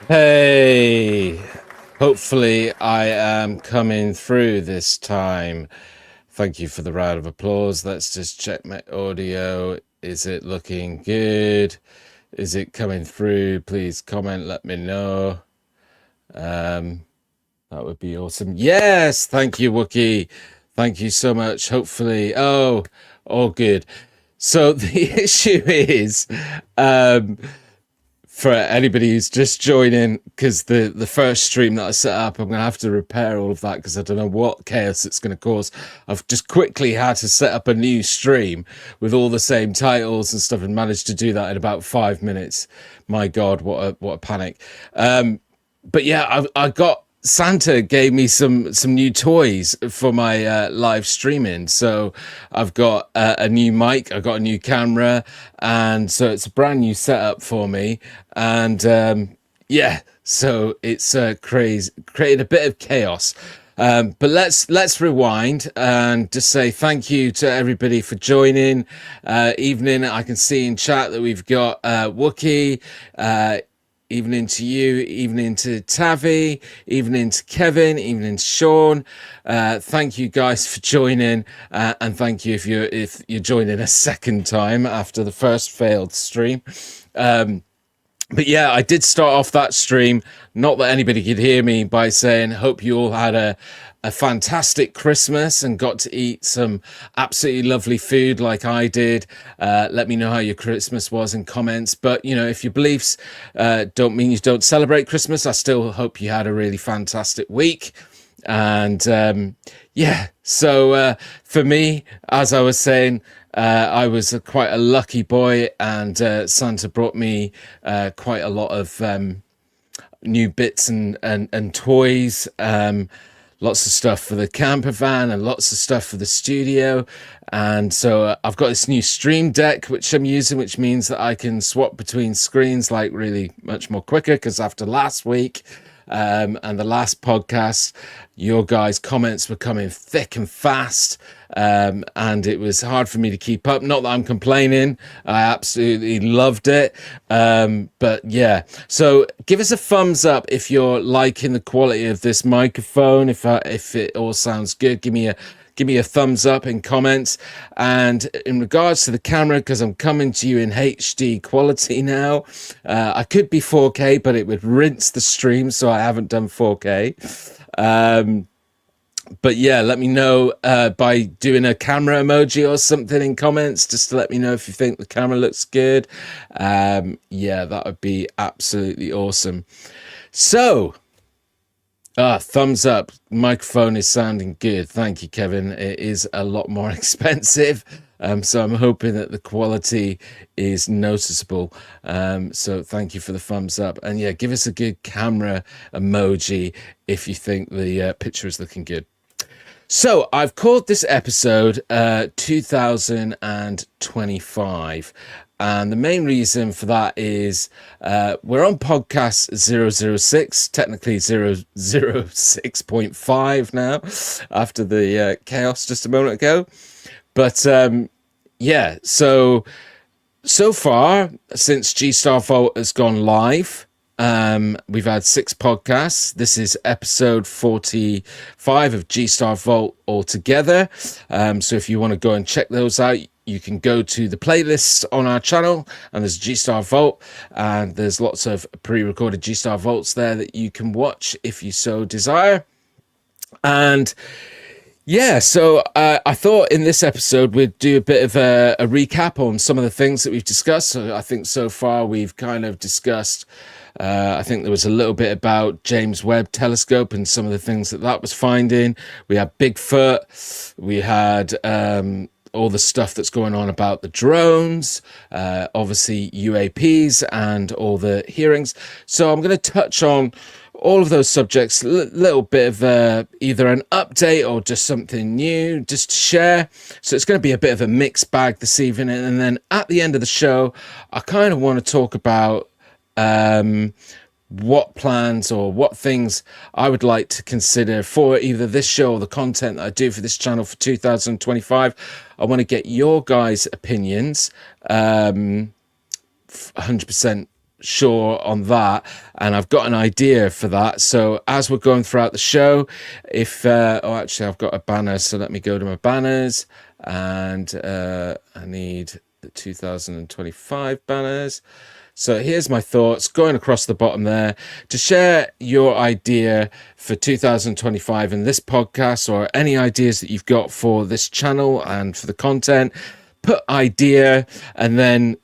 Hey, hopefully I am coming through this time. Thank you for the round of applause. Let's just check my audio. Is it looking good? Is it coming through? Please comment, let me know. That would be awesome. Yes, thank you, Wookie. Thank you so much. Hopefully, all good. So the issue is, for anybody who's just joining, because the first stream that I set up, I'm going to have to repair all of that because I don't know what chaos it's going to cause. I've just quickly had to set up a new stream with all the same titles and stuff and managed to do that in about 5 minutes. My God, what a panic. But yeah, I got... Santa gave me some new toys for my live streaming. So I've got a new mic, I've got a new camera, and so it's a brand new setup for me. And yeah, so it's created a bit of chaos. But let's rewind and just say thank you to everybody for joining. Evening, I can see in chat that we've got Wookie, evening to you, evening to Tavi, evening to Kevin, evening to Sean. Thank you guys for joining, and thank you if you're joining a second time after the first failed stream. But yeah, I did start off that stream, not that anybody could hear me, by saying hope you all had a fantastic Christmas and got to eat some absolutely lovely food like I did. Let me know how your Christmas was in comments. But, you know, if your beliefs don't mean you don't celebrate Christmas, I still hope you had a really fantastic week. And yeah, so for me, as I was saying, I was quite a lucky boy, and Santa brought me quite a lot of new bits and toys. Lots of stuff for the camper van and lots of stuff for the studio. And so I've got this new stream deck, which I'm using, which means that I can swap between screens like really much more quicker. Because after last week and the last podcast, your guys' comments were coming thick and fast. And it was hard for me to keep up. Not that I'm complaining. I absolutely loved it. But yeah, so give us a thumbs up if you're liking the quality of this microphone. If it all sounds good, give me a thumbs up in comments. And in regards to the camera, because I'm coming to you in HD quality now, I could be 4K, but it would rinse the stream, so I haven't done 4K. But yeah, let me know by doing a camera emoji or something in comments, just to let me know if you think the camera looks good. Yeah, that would be absolutely awesome. So, thumbs up. Microphone is sounding good. Thank you, Kevin. It is a lot more expensive. So I'm hoping that the quality is noticeable. So thank you for the thumbs up. And yeah, give us a good camera emoji if you think the picture is looking good. So I've called this episode 2025. And the main reason for that is we're on podcast 006, technically 006.5 now, after the chaos just a moment ago. But yeah, so far, since G-Star Vault has gone live, we've had 6 podcasts. This is episode 45 of G-Star Vault altogether. So if you want to go and check those out, you can go to the playlists on our channel, and there's G-Star Vault, and there's lots of pre-recorded G-Star Vaults there that you can watch if you so desire. And Yeah, so I thought in this episode we'd do a bit of a recap on some of the things that we've discussed. So I think so far we've kind of discussed, I think there was a little bit about James Webb Telescope and some of the things that was finding. We had Bigfoot, we had all the stuff that's going on about the drones, obviously UAPs and all the hearings. So I'm going to touch on all of those subjects, little bit of either an update or just something new just to share. So it's going to be a bit of a mixed bag this evening. And then at the end of the show, I kind of want to talk about what plans or what things I would like to consider for either this show or the content that I do for this channel for 2025. I want to get your guys' opinions. 100% sure on that, and I've got an idea for that. So as we're going throughout the show, if actually I've got a banner, so let me go to my banners, and I need the 2025 banners. So here's my thoughts going across the bottom there to share your idea for 2025 in this podcast, or any ideas that you've got for this channel and for the content. Put idea, and then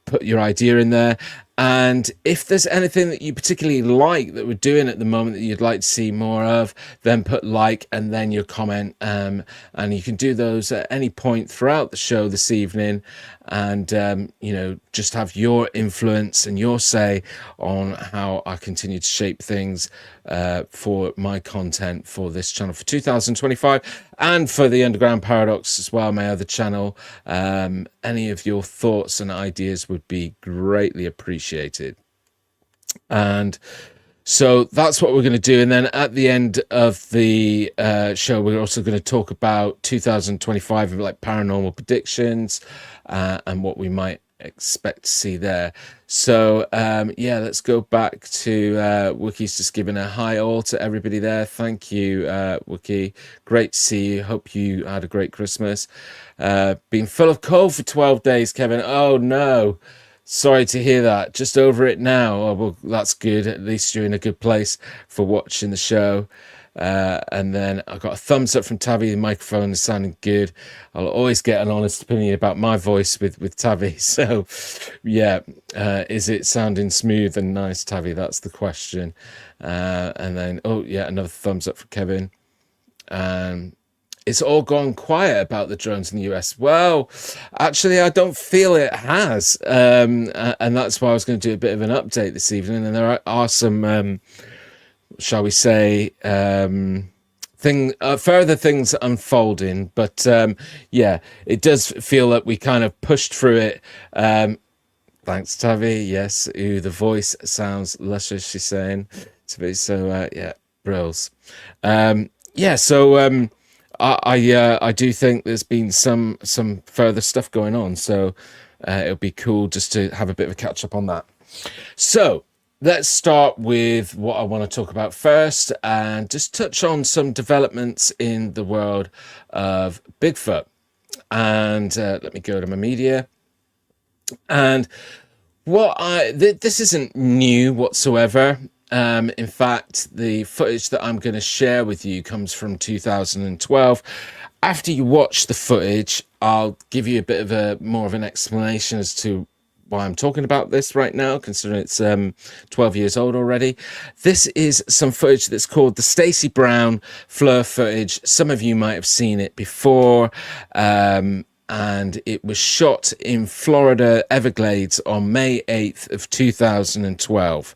put your idea in there. And if there's anything that you particularly like that we're doing at the moment that you'd like to see more of, then put like and then your comment. And you can do those at any point throughout the show this evening. And, just have your influence and your say on how I continue to shape things for my content for this channel for 2025 and for the Underground Paradox as well, my other channel. Any of your thoughts and ideas would be greatly appreciated. And so that's what we're going to do. And then at the end of the show, we're also going to talk about 2025, like paranormal predictions and what we might expect to see there. So let's go back to Wiki's just giving a hi all to everybody there. Thank you, Wiki. Great to see you. Hope you had a great Christmas. Been full of cold for 12 days, Kevin. Oh no. Sorry to hear that. Just over it now. Oh, well, that's good. At least you're in a good place for watching the show. And then I got a thumbs up from Tavi. The microphone is sounding good. I'll always get an honest opinion about my voice with Tavi. So, yeah, is it sounding smooth and nice, Tavi? That's the question. And then, another thumbs up for Kevin. It's all gone quiet about the drones in the US. Well, actually, I don't feel it has. And that's why I was going to do a bit of an update this evening. And there are some, shall we say, further things unfolding. But it does feel that we kind of pushed through it. Thanks, Tavi. Yes. Ooh, the voice sounds luscious, she's saying. So, brills. I do think there's been some further stuff going on, so it'll be cool just to have a bit of a catch up on that. So let's start with what I want to talk about first, and just touch on some developments in the world of Bigfoot. And let me go to my media. And this isn't new whatsoever. In fact, the footage that I'm going to share with you comes from 2012. After you watch the footage, I'll give you a bit of more of an explanation as to why I'm talking about this right now, considering it's 12 years old already. This is some footage that's called the Stacey Brown Fleur footage. Some of you might have seen it before. And it was shot in Florida Everglades on May 8th of 2012.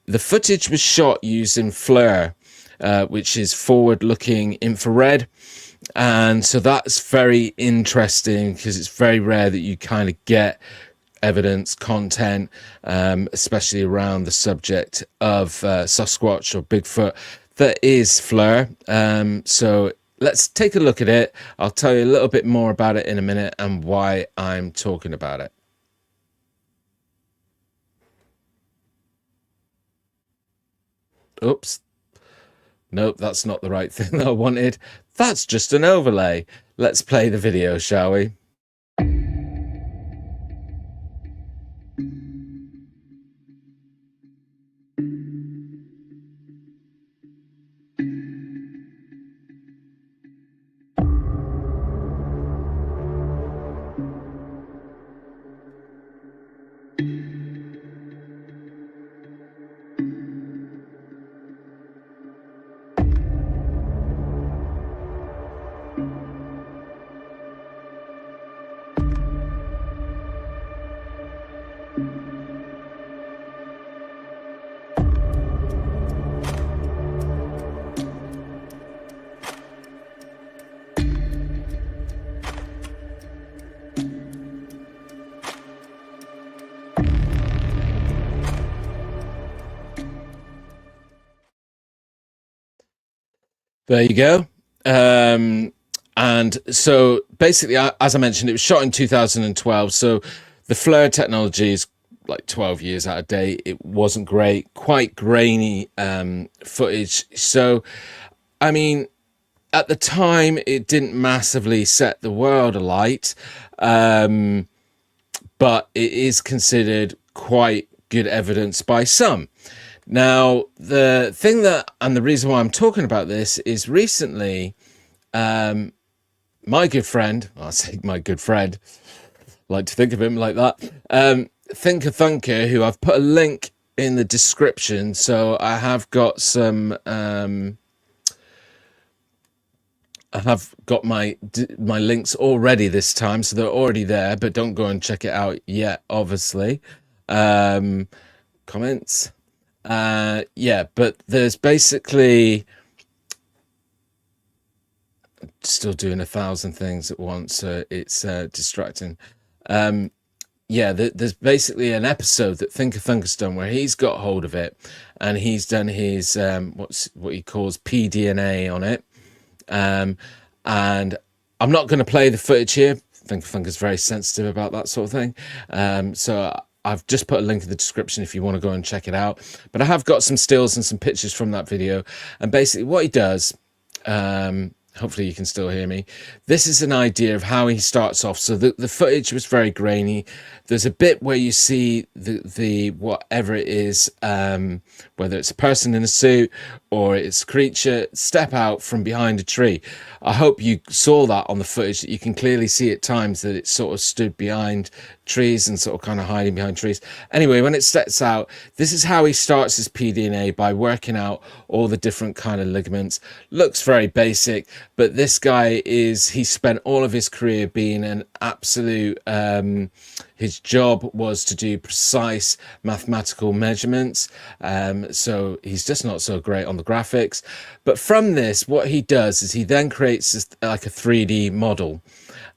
The footage was shot using FLIR, which is forward-looking infrared. And so that's very interesting because it's very rare that you kind of get evidence, content, especially around the subject of Sasquatch or Bigfoot, that is FLIR. So let's take a look at it. I'll tell you a little bit more about it in a minute and why I'm talking about it. Oops. Nope, that's not the right thing that I wanted. That's just an overlay. Let's play the video, shall we? There you go. And so basically, as I mentioned, it was shot in 2012. So the FLIR technology is like 12 years out of date. It wasn't great, quite grainy footage. So, I mean, at the time, it didn't massively set the world alight, but it is considered quite good evidence by some. Now, the thing that, and the reason why I'm talking about this is recently, my good friend, I'll say my good friend, like to think of him like that, ThinkerThunker, who I've put a link in the description. So I have got some, I have got my links already this time, so they're already there, but don't go and check it out yet, obviously. Comments. Yeah, but there's basically still doing 1,000 things at once, so it's distracting. Yeah, there's basically an episode that ThinkerThunker's done where he's got hold of it, and he's done his what he calls pDNA on it. And I'm not going to play the footage here. ThinkerThunker's very sensitive about that sort of thing. So I've just put a link in the description if you want to go and check it out. But I have got some stills and some pictures from that video. And basically what he does, hopefully you can still hear me. This is an idea of how he starts off. So the footage was very grainy. There's a bit where you see the whatever it is, whether it's a person in a suit or it's a creature, step out from behind a tree. I hope you saw that on the footage, that you can clearly see at times that it sort of stood behind trees and sort of kind of hiding behind trees. Anyway, when it steps out, this is how he starts his pDNA, by working out all the different kind of ligaments. Looks very basic, but this guy he spent all of his career being an absolute, his job was to do precise mathematical measurements. So he's just not so great on the graphics. But from this, what he does is he then creates this, like a 3D model.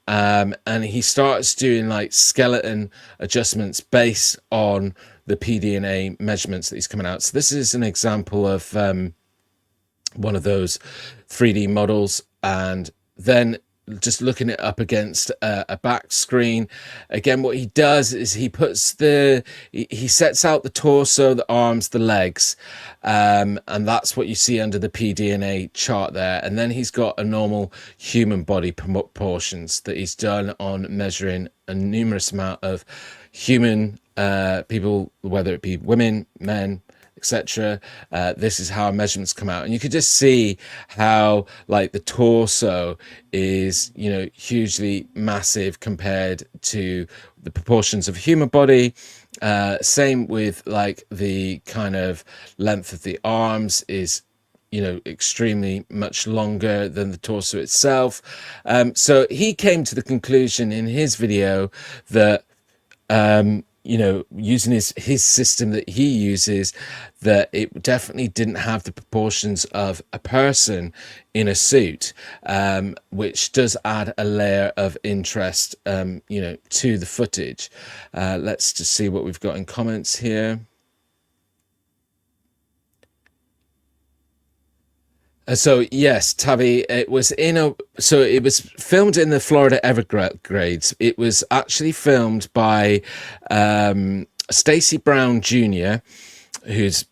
And he starts doing like skeleton adjustments based on the pDNA measurements that he's coming out. So this is an example of one of those 3D models, and then just looking it up against a back screen. Again, what he does is he puts he sets out the torso, the arms, the legs, and that's what you see under the pDNA chart there. And then he's got a normal human body proportions that he's done on measuring a numerous amount of human people, whether it be women, men, etc. This is how measurements come out, and you could just see how like the torso is, you know, hugely massive compared to the proportions of a human body. Same with like the kind of length of the arms is, you know, extremely much longer than the torso itself. So he came to the conclusion in his video that you know, using his system that he uses, that it definitely didn't have the proportions of a person in a suit, which does add a layer of interest, you know, to the footage. Let's just see what we've got in comments here. So yes, Tabby, it was filmed in the Florida Everglades. It was actually filmed by Stacy Brown Jr., who's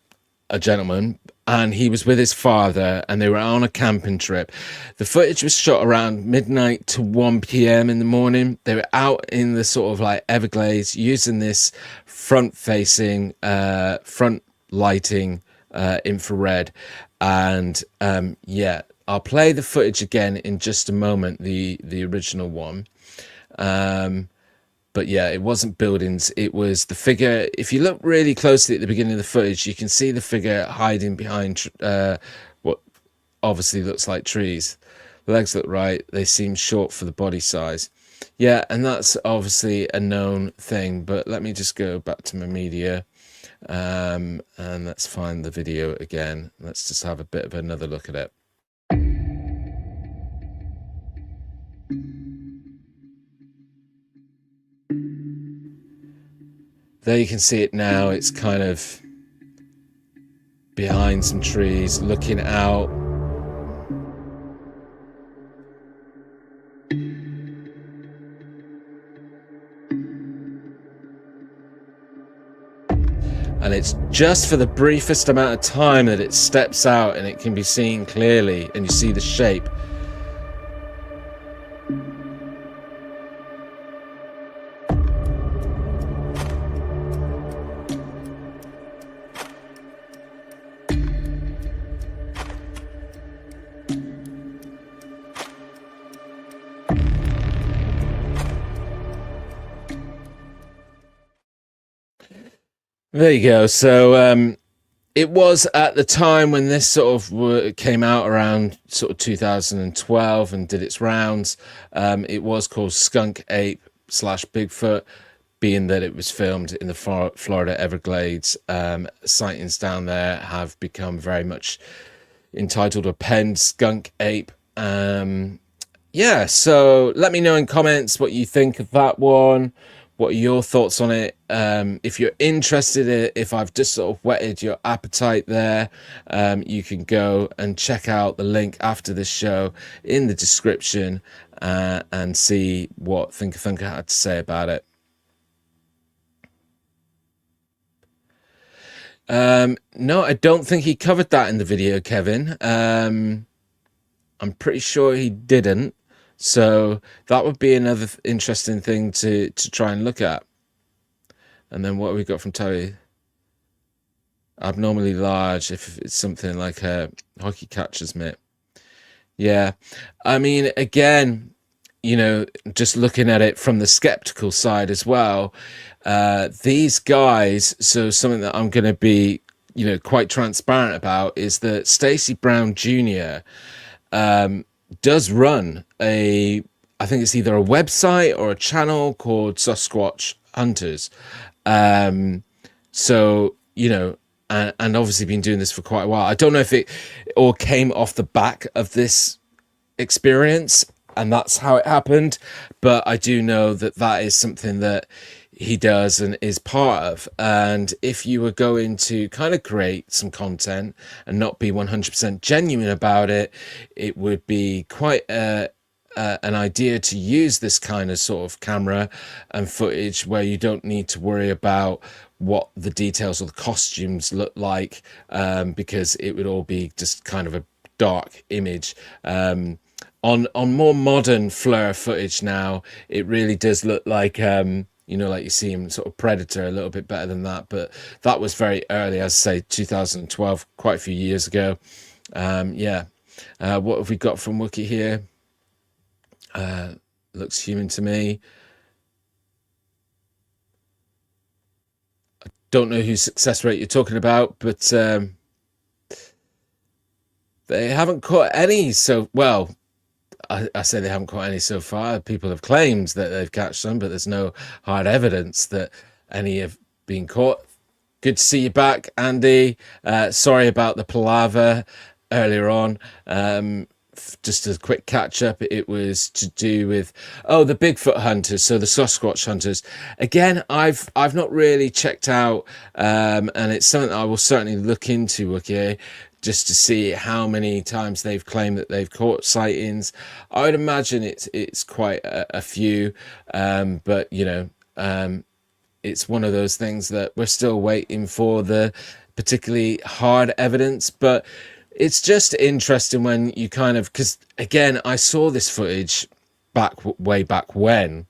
a gentleman, and he was with his father, and they were on a camping trip. The footage was shot around midnight to 1 p.m. in the morning. They were out in the sort of like Everglades using this front-facing, front lighting infrared. And yeah, I'll play the footage again in just a moment, the original one. But yeah, it wasn't buildings, it was the figure. If you look really closely at the beginning of the footage, you can see the figure hiding behind what obviously looks like trees. The legs look right, they seem short for the body size. Yeah, and that's obviously a known thing, but let me just go back to my media. And let's find the video again. Let's just have a bit of another look at it. There you can see it now. It's kind of behind some trees, looking out. and it's just for the briefest amount of time that it steps out and it can be seen clearly and you see the shape. There you go. So it was at the time when this sort of came out, around sort of 2012, and did its rounds. It was called Skunk Ape / Bigfoot, being that it was filmed in the Florida Everglades. Sightings down there have become very much entitled or penned Skunk Ape. Yeah, so let me know in comments what you think of that one. What are your thoughts on it? If you're interested, if I've just sort of whetted your appetite there, you can go and check out the link after this show in the description and see what ThinkerThunker had to say about it. No, I don't think he covered that in the video, Kevin. I'm pretty sure he didn't. So that would be another interesting thing to try and look at. And then what have we got from Terry? Abnormally large, if it's something like a hockey catcher's mitt. Yeah, I mean, again, you know, just looking at it from the skeptical side as well, these guys, so something that I'm going to be, you know, quite transparent about is that Stacey Brown Jr. Does run I think it's either a website or a channel called Sasquatch Hunters. So, you know, and obviously been doing this for quite a while. I don't know if it all came off the back of this experience and that's how it happened, but I do know that that is something that he does and is part of. And if you were going to kind of create some content and not be 100% genuine about it, it would be quite an idea to use this kind of sort of camera and footage where you don't need to worry about what the details of the costumes look like, because it would all be just kind of a dark image. On more modern Fleur footage now, it really does look like you know, like you see him sort of Predator, a little bit better than that, but that was very early, as I say, 2012, quite a few years ago. Yeah. What have we got from Wookie here? Looks human to me. I don't know whose success rate you're talking about, but they haven't caught any. So, well, I say they haven't caught any so far. People have claimed that they've caught some, but there's no hard evidence that any have been caught. Good to see you back, Andy. Sorry about the palaver earlier on. Just a quick catch up. It was to do with the Bigfoot hunters, so the Sasquatch hunters. Again, I've not really checked out, and it's something that I will certainly look into. Okay. Just to see how many times they've claimed that they've caught sightings. I would imagine it's quite a few, but you know, it's one of those things that we're still waiting for the particularly hard evidence. But it's just interesting when you kind of, because again, I saw this footage way back when,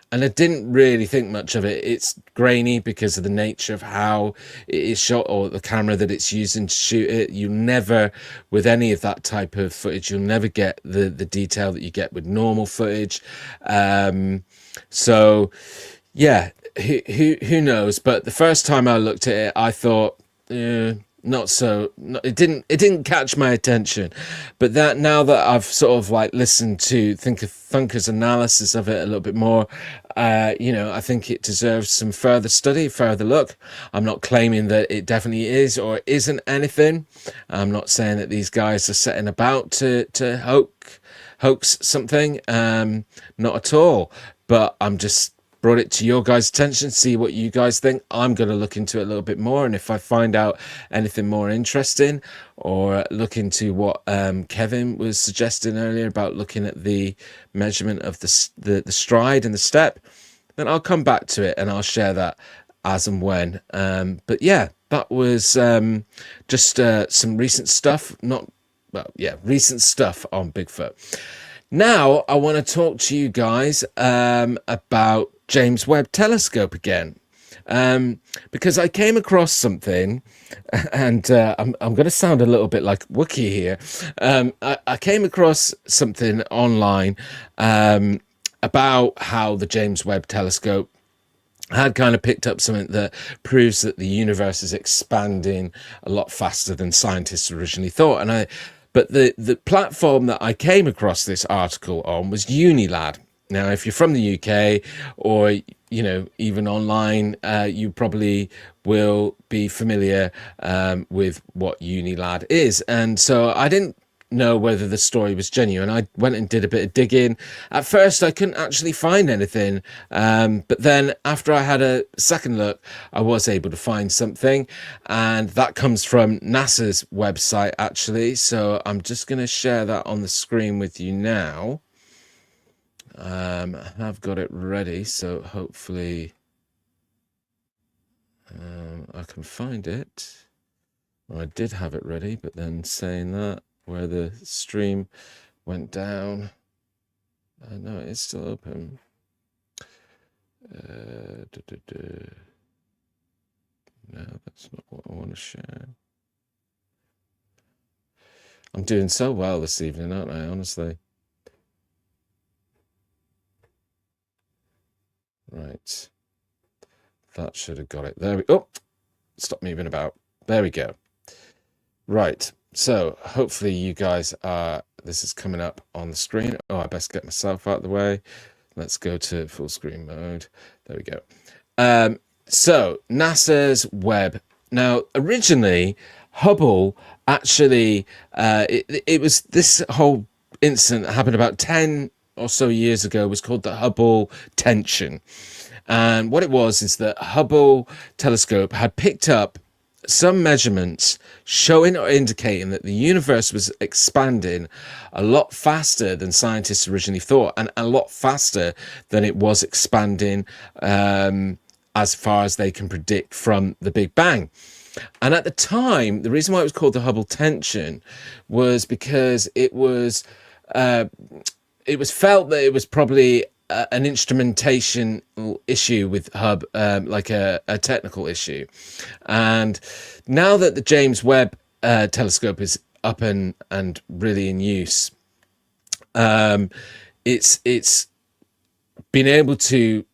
and I didn't really think much of it. It's grainy because of the nature of how it is shot, or the camera that it's using to shoot it. You never, with any of that type of footage, you'll never get the detail that you get with normal footage. So yeah, who knows? But the first time I looked at it, I thought, not so, it didn't catch my attention. But that, now that I've sort of like listened to ThinkerThunker's analysis of it a little bit more, you know, I think it deserves some further study, further look. I'm not claiming that it definitely is or isn't anything. I'm not saying that these guys are setting about to hoax something, not at all. But I'm just brought it to your guys' attention, see what you guys think. I'm going to look into it a little bit more, and if I find out anything more interesting, or look into what Kevin was suggesting earlier about looking at the measurement of the stride and the step, then I'll come back to it and I'll share that as and when. But yeah, that was just some recent stuff. Recent stuff on Bigfoot. Now I want to talk to you guys about James Webb Telescope again, because I came across something, and I'm going to sound a little bit like Wookiee here. I came across something online about how the James Webb Telescope had kind of picked up something that proves that the universe is expanding a lot faster than scientists originally thought. But the platform that I came across this article on was Unilad. Now, if you're from the UK or, even online, you probably will be familiar with what Unilad is. And so I didn't know whether the story was genuine. I went and did a bit of digging. At first, I couldn't actually find anything. But then after I had a second look, I was able to find something. And that comes from NASA's website, actually. So I'm just going to share that on the screen with you now. I have got it ready, so hopefully I can find it. Well, I did have it ready, but then saying that, where the stream went down, no, it's still open. No, that's not what I want to share. I'm doing so well this evening, aren't I, honestly? Right. That should have got it. There we go. Oh, stop moving about. There we go. Right. So hopefully you guys are, this is coming up on the screen. Oh, I best get myself out of the way. Let's go to full screen mode. There we go. So NASA's Webb. Now, originally, Hubble actually, it was, this whole incident happened about 10 or so years ago, was called the Hubble tension. And what it was is that Hubble telescope had picked up some measurements showing or indicating that the universe was expanding a lot faster than scientists originally thought, and a lot faster than it was expanding as far as they can predict from the Big Bang. And at the time, the reason why it was called the Hubble tension was because it was felt that it was probably an instrumentation issue with Hubble, like a technical issue. And now that the James Webb telescope is up and really in use, it's been able to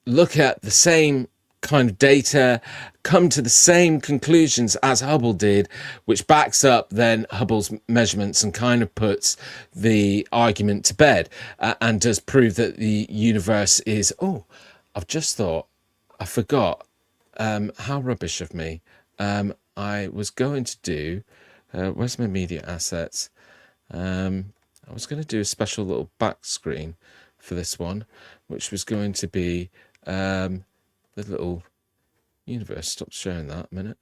look at the same kind of data, come to the same conclusions as Hubble did, which backs up then Hubble's measurements and kind of puts the argument to bed, and does prove that the universe is, I've just thought, I forgot, how rubbish of me. I was going to do, where's my media assets? I was going to do a special little back screen for this one, which was going to be the little universe. Stop sharing that a minute.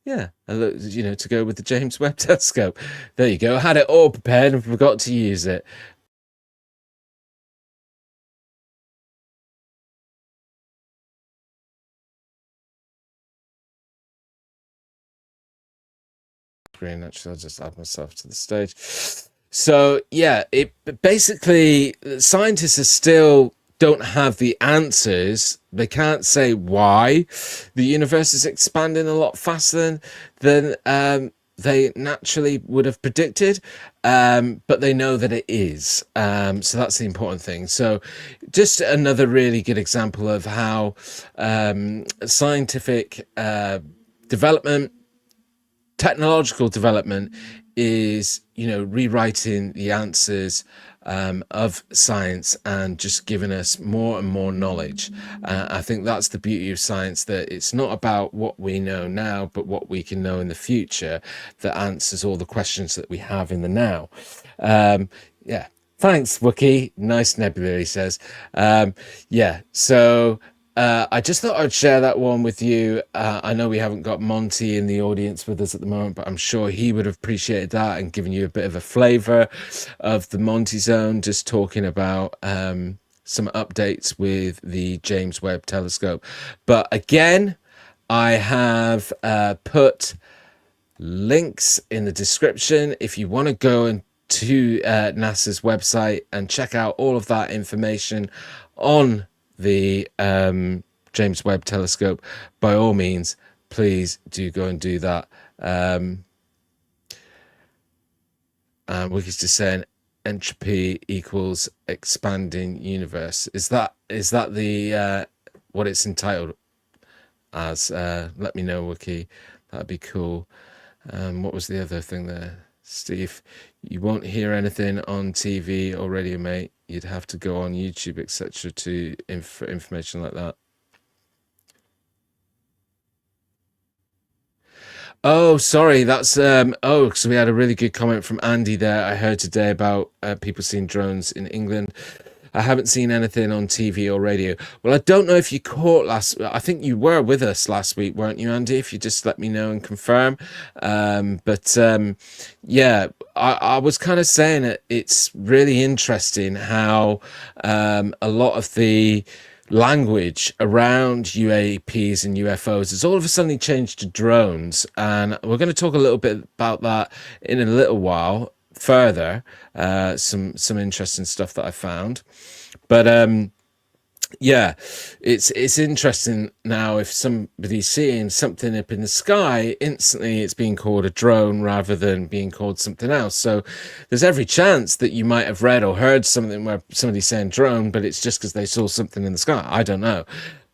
Yeah, to go with the James Webb telescope. There you go. I had it all prepared and forgot to use it. Screen, actually, I'll just add myself to the stage. So yeah, it basically, scientists still don't have the answers. They can't say why the universe is expanding a lot faster than they naturally would have predicted, but they know that it is. So that's the important thing. So just another really good example of how scientific development, technological development is, rewriting the answers of science and just giving us more and more knowledge. I think that's the beauty of science, that it's not about what we know now, but what we can know in the future that answers all the questions that we have in the now. Yeah. Thanks, Wookie. Nice nebula, he says. So I just thought I'd share that one with you. I know we haven't got Monty in the audience with us at the moment, but I'm sure he would have appreciated that and given you a bit of a flavour of the Monty Zone, just talking about some updates with the James Webb telescope. But again, I have put links in the description if you want to go and to NASA's website and check out all of that information on the James Webb Telescope. By all means, please do go and do that. Wiki's just saying entropy equals expanding universe. Is that the what it's entitled as? Let me know, Wiki. That'd be cool. What was the other thing there, Steve? You won't hear anything on TV or radio, mate. You'd have to go on YouTube, etc., to information like that. Oh, sorry. That's so we had a really good comment from Andy there. I heard today about people seeing drones in England. I haven't seen anything on TV or radio. Well, I don't know if you caught I think you were with us last week, weren't you, Andy? If you just let me know and confirm. Yeah, I was kind of saying that it's really interesting how a lot of the language around UAPs and UFOs has all of a sudden changed to drones. And we're going to talk a little bit about that in a little while further. Some interesting stuff that I found. But yeah, it's interesting now. If somebody's seeing something up in the sky, instantly it's being called a drone rather than being called something else. So there's every chance that you might have read or heard something where somebody's saying drone, but it's just because they saw something in the sky. I don't know.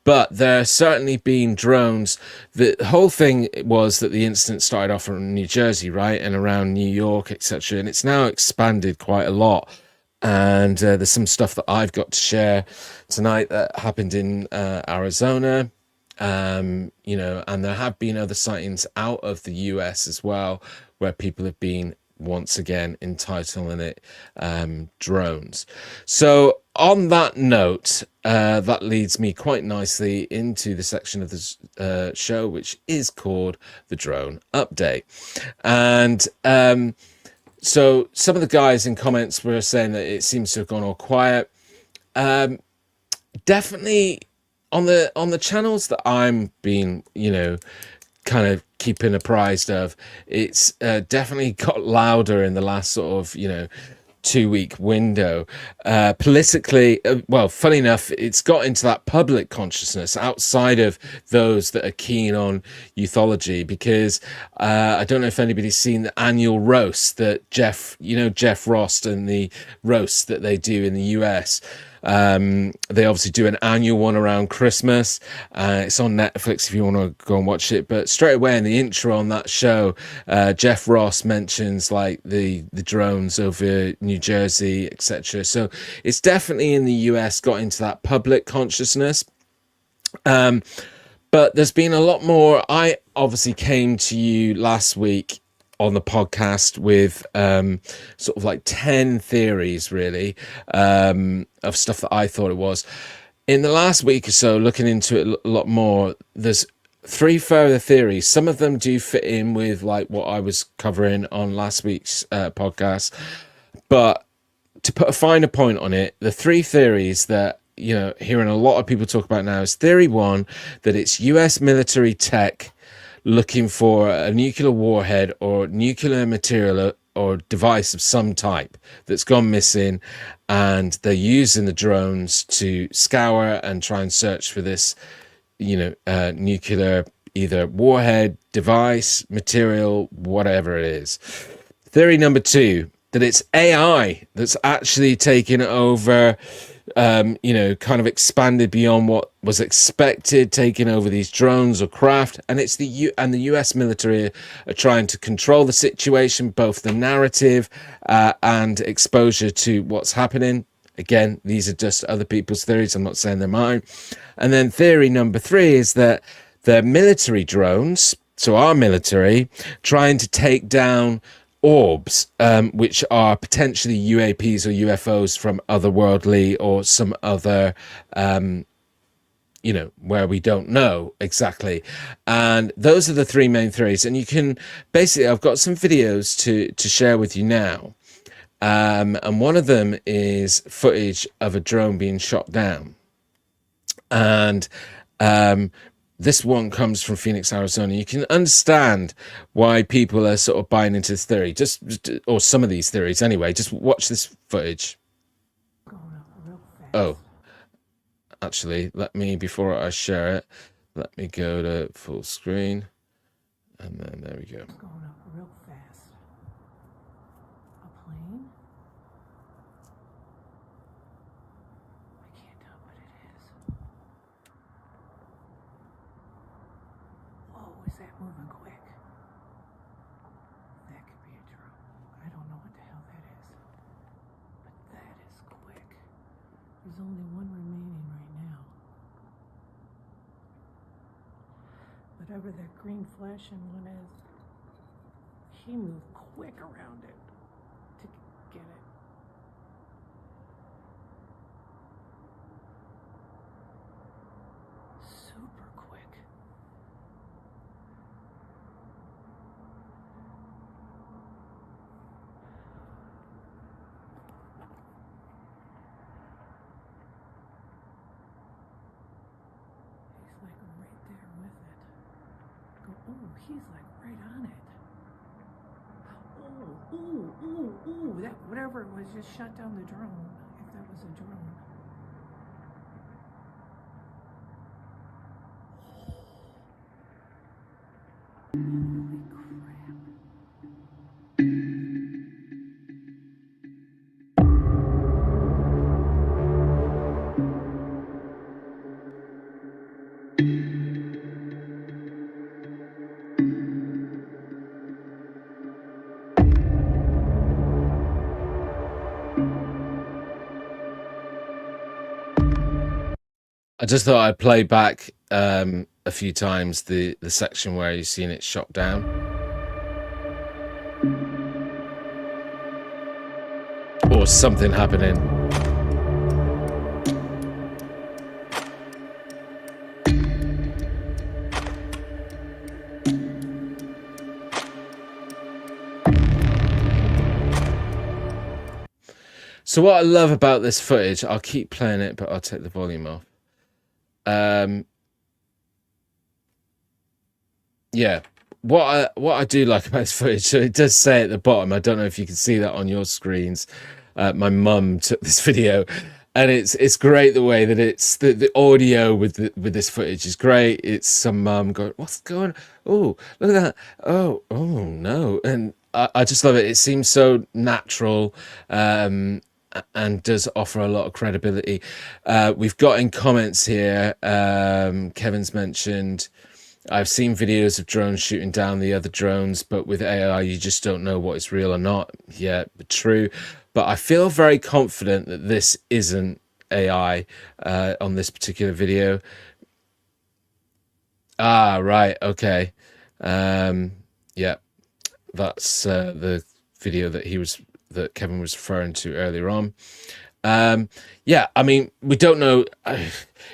But there are certainly been drones. The whole thing was that the incident started off in New Jersey, right, and around New York, etc. And it's now expanded quite a lot. And there's some stuff that I've got to share tonight that happened in Arizona, and there have been other sightings out of the US as well, where people have been once again entitling it drones. So on that note, that leads me quite nicely into the section of the show, which is called the Drone Update. And so some of the guys in comments were saying that it seems to have gone all quiet. Definitely on the channels that I'm being, kind of keeping apprised of, it's definitely got louder in the last sort of, 2-week window. Politically, well, funny enough, it's got into that public consciousness outside of those that are keen on ufology, because I don't know if anybody's seen the annual roast that Jeff Ross and the roast that they do in the US. They obviously do an annual one around Christmas. It's on Netflix if you want to go and watch it. But straight away in the intro on that show, Jeff Ross mentions like the drones over New Jersey, etc. So it's definitely in the US got into that public consciousness. But there's been a lot more. I obviously came to you last week on the podcast with sort of like 10 theories really of stuff that I thought it was. In the last week or so, looking into it a lot more, there's 3 further theories. Some of them do fit in with like what I was covering on last week's podcast, but to put a finer point on it, the 3 theories that hearing a lot of people talk about now is theory 1, that it's US military tech looking for a nuclear warhead or nuclear material or device of some type that's gone missing, and they're using the drones to scour and try and search for this, nuclear either warhead, device, material, whatever it is. Theory number 2, that it's AI that's actually taken over, kind of expanded beyond what was expected, taking over these drones or craft, and it's the US military are trying to control the situation, both the narrative and exposure to what's happening. Again, these are just other people's theories. I'm not saying they're mine. And then theory number 3 is that the military drones, so our military, trying to take down orbs, which are potentially UAPs or UFOs from otherworldly or some other, where we don't know exactly. And those are the 3 main theories. And you can basically, I've got some videos to share with you now. And one of them is footage of a drone being shot down. And this one comes from Phoenix, Arizona. You can understand why people are sort of buying into this theory, or some of these theories anyway. Just watch this footage. Oh, actually, before I share it, let me go to full screen. And then there we go. Going up real fast. A plane? I can't tell what it is. Whoa, is that moving quick? That could be a drone. I don't know what the hell that is. But that is quick. There's only one remaining right now. Whatever that green flashing one is, he moved quick around it to get it. Super quick. He's like right there with it. Oh, he's like right on it. Ooh, that whatever it was just shut down the drone, if that was a drone. Holy crap. I just thought I'd play back a few times the section where you've seen it shot down. Or something happening. So what I love about this footage, I'll keep playing it, but I'll take the volume off. Yeah, what I do like about this footage, so it does say at the bottom, I don't know if you can see that on your screens, my mum took this video, and it's great the way that it's the audio with this footage is great. It's some mum going, what's going, oh, look at that, oh no, and I just love it. It seems so natural, and does offer a lot of credibility. We've got in comments here, Kevin's mentioned, I've seen videos of drones shooting down the other drones, but with AI, you just don't know what is real or not. Yeah, true. But I feel very confident that this isn't AI on this particular video. Ah, right. Okay. Yeah, that's the video that Kevin was referring to earlier on. Yeah, I mean, we don't know.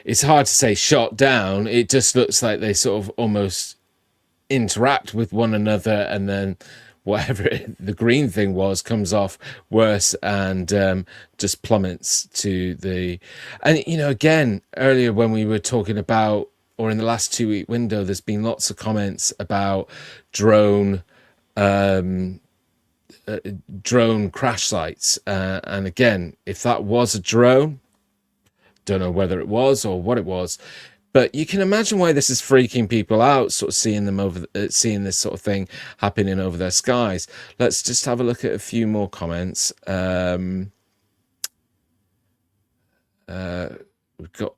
It's hard to say shot down. It just looks like they sort of almost interact with one another, and then whatever the green thing was comes off worse and just plummets to the. And, you know, again, earlier when we were talking about, or in the last 2-week window, there's been lots of comments about drone crash sites, and again, if that was a drone, don't know whether it was or what it was, but you can imagine why this is freaking people out, sort of seeing them seeing this sort of thing happening over their skies. Let's just have a look at a few more comments. We've got,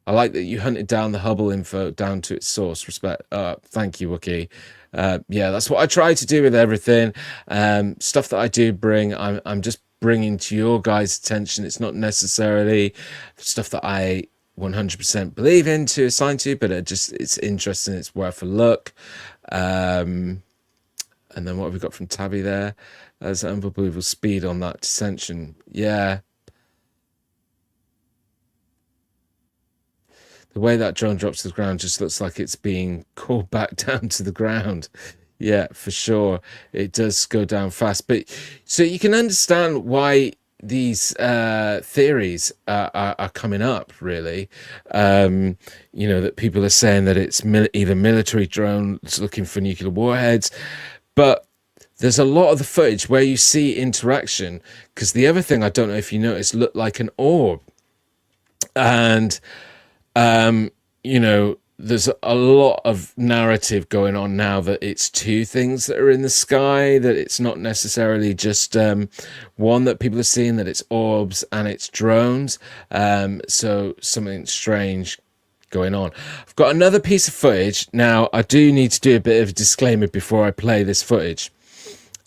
I like that you hunted down the Hubble info down to its source. Respect. Thank you, Wookie. Yeah, that's what I try to do with everything. Stuff that I do bring, I'm just bringing to your guys' attention. It's not necessarily stuff that I 100% believe in to assign to, but it's interesting. It's worth a look. And then what have we got from Tabby there? There's unbelievable speed on that descension. Yeah. The way that drone drops to the ground just looks like it's being called back down to the ground. Yeah, for sure. It does go down fast. But so you can understand why these theories are coming up, really. That people are saying that it's either military drones looking for nuclear warheads, but there's a lot of the footage where you see interaction, because the other thing, I don't know if you noticed, looked like an orb. And there's a lot of narrative going on now that it's two things that are in the sky, that it's not necessarily just one that people are seeing, that it's orbs and it's drones. So something strange going on. I've got another piece of footage. Now, I do need to do a bit of a disclaimer before I play this footage.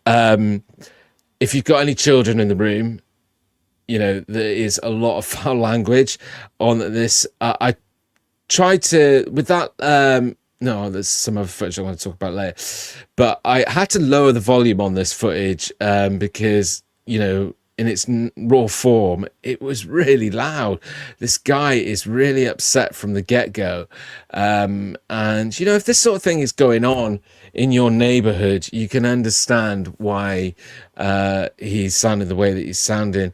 If you've got any children in the room, there is a lot of foul language on this. I tried to, with that, no, there's some other footage I want to talk about later, but I had to lower the volume on this footage because, in its raw form, it was really loud. This guy is really upset from the get-go. And, if this sort of thing is going on in your neighborhood, you can understand why he's sounding the way that he's sounding.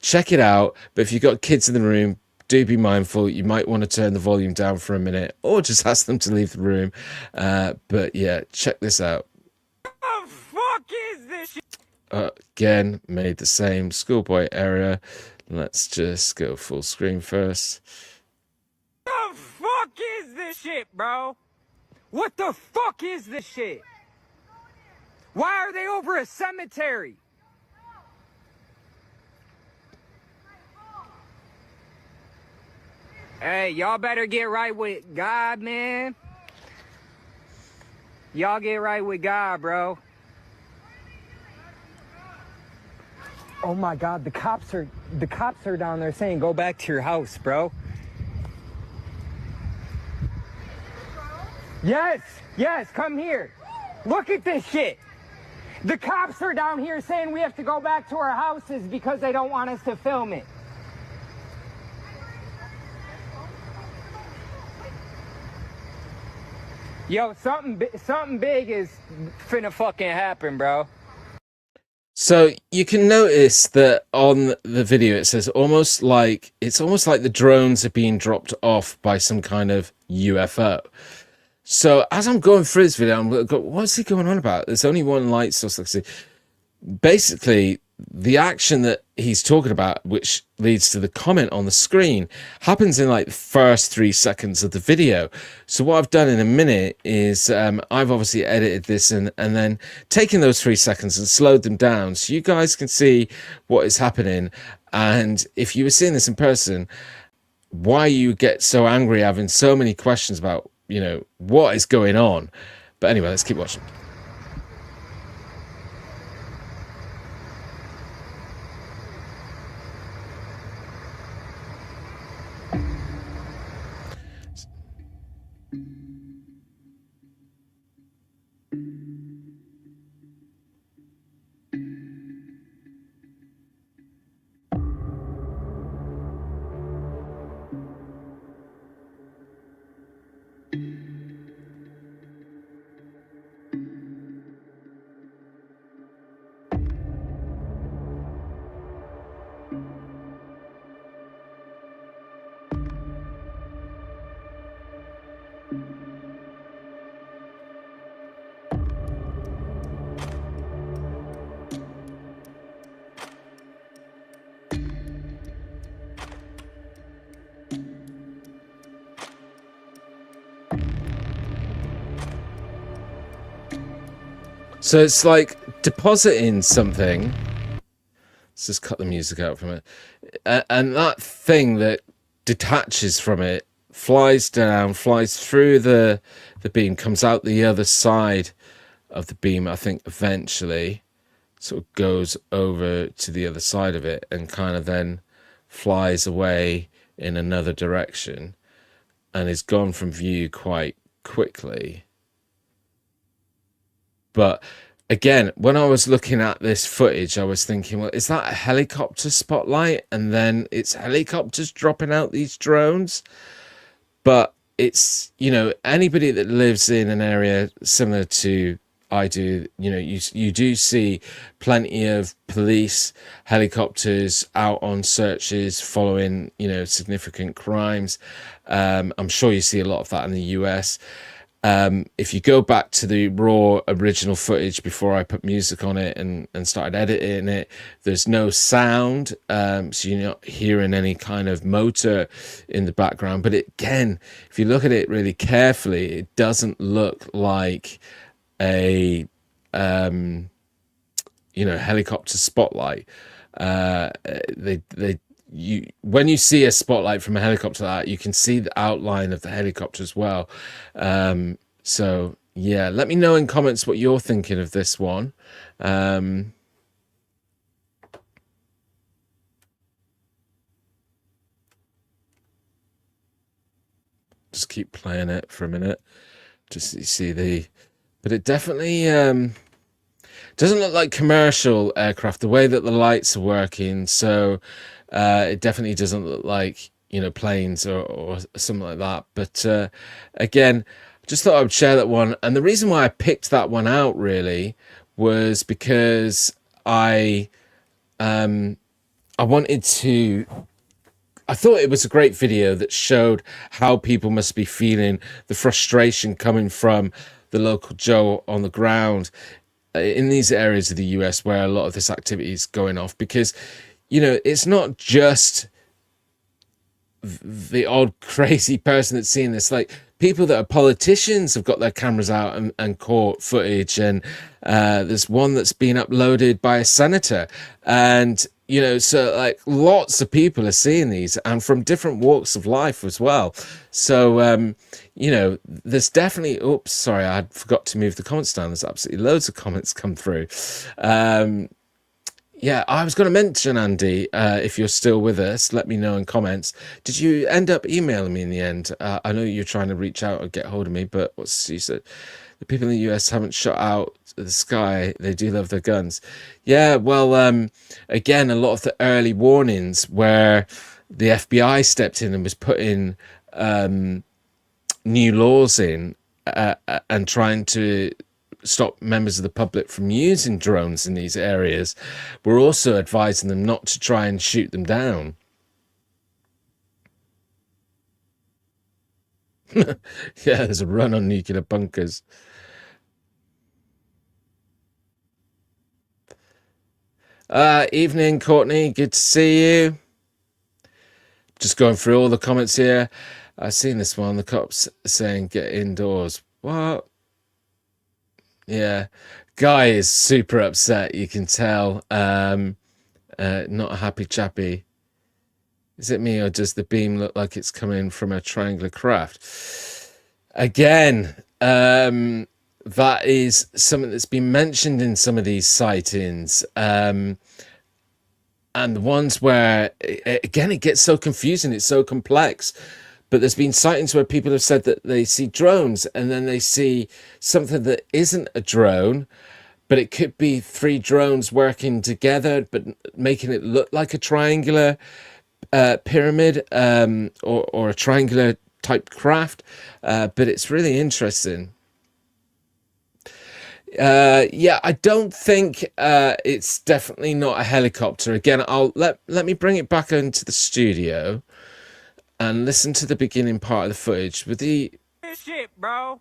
Check it out. But if you've got kids in the room, do be mindful. You might want to turn the volume down for a minute or just ask them to leave the room. But yeah, check this out. What the fuck is this shit? Again, made the same schoolboy error. Let's just go full screen first. What the fuck is this shit, bro? What the fuck is this shit? Why are they over a cemetery? Hey, y'all better get right with God, man. Y'all get right with God, bro. Oh my God, the cops are down there saying go back to your house, bro. Yes, come here. Look at this shit. The cops are down here saying we have to go back to our houses because they don't want us to film it. Yo, something big is finna fucking happen, bro. So you can notice that on the video it says almost like the drones are being dropped off by some kind of UFO. So as I'm going through this video, I'm going, what's he going on about? There's only one light source. Basically, the action that he's talking about, which leads to the comment on the screen, happens in like the first 3 seconds of the video. So what I've done in a minute is I've obviously edited this and then taken those 3 seconds and slowed them down so you guys can see what is happening. And if you were seeing this in person, why you get so angry, having so many questions about, what is going on. But anyway, let's keep watching. So it's like depositing something. Let's just cut the music out from it. And that thing that detaches from it flies down, flies through the beam, comes out the other side of the beam, I think eventually. Sort of goes over to the other side of it and kind of then flies away in another direction and is gone from view quite quickly. But again, when I was looking at this footage, I was thinking, well, is that a helicopter spotlight? And then it's helicopters dropping out these drones. But it's, anybody that lives in an area similar to I do, you do see plenty of police helicopters out on searches following, significant crimes. I'm sure you see a lot of that in the US. If you go back to the raw original footage before I put music on it and started editing it, there's no sound, so you're not hearing any kind of motor in the background. But again, if you look at it really carefully, it doesn't look like a helicopter spotlight. When you see a spotlight from a helicopter like that, you can see the outline of the helicopter as well. So yeah, let me know in comments what you're thinking of this one. Just keep playing it for a minute, just so you see but it definitely doesn't look like commercial aircraft, the way that the lights are working. So it definitely doesn't look like, planes or something like that. But again, just thought I would share that one. And the reason why I picked that one out really was because I thought it was a great video that showed how people must be feeling the frustration coming from the local Joe on the ground in these areas of the US where a lot of this activity is going off. Because, it's not just the odd crazy person that's seeing this. Like, people that are politicians have got their cameras out and caught footage. And there's one that's been uploaded by a senator. And so like lots of people are seeing these, and from different walks of life as well. So, there's definitely, oops, sorry, I forgot to move the comments down. There's absolutely loads of comments come through. Yeah, I was going to mention, Andy, if you're still with us, let me know in comments. Did you end up emailing me in the end? I know you're trying to reach out or get hold of me, but you said? The people in the US haven't shot out the sky. They do love their guns. Yeah, well, again, a lot of the early warnings where the FBI stepped in and was putting new laws in and trying to stop members of the public from using drones in these areas, we're also advising them not to try and shoot them down. Yeah, there's a run on nuclear bunkers. Evening, Courtney. Good to see you. Just going through all the comments here. I've seen this one. The cops saying get indoors. What? Yeah. Guy is super upset. You can tell. Not a happy chappy. Is it me, or does the beam look like it's coming from a triangular craft? Again, that is something that's been mentioned in some of these sightings. And the ones where, again, it gets so confusing. It's so complex. But there's been sightings where people have said that they see drones, and then they see something that isn't a drone, but it could be 3 drones working together, but making it look like a triangular pyramid or a triangular type craft. But it's really interesting. Yeah, I don't think it's definitely not a helicopter. Again, I'll let me bring it back into the studio and listen to the beginning part of the footage with This shit, bro.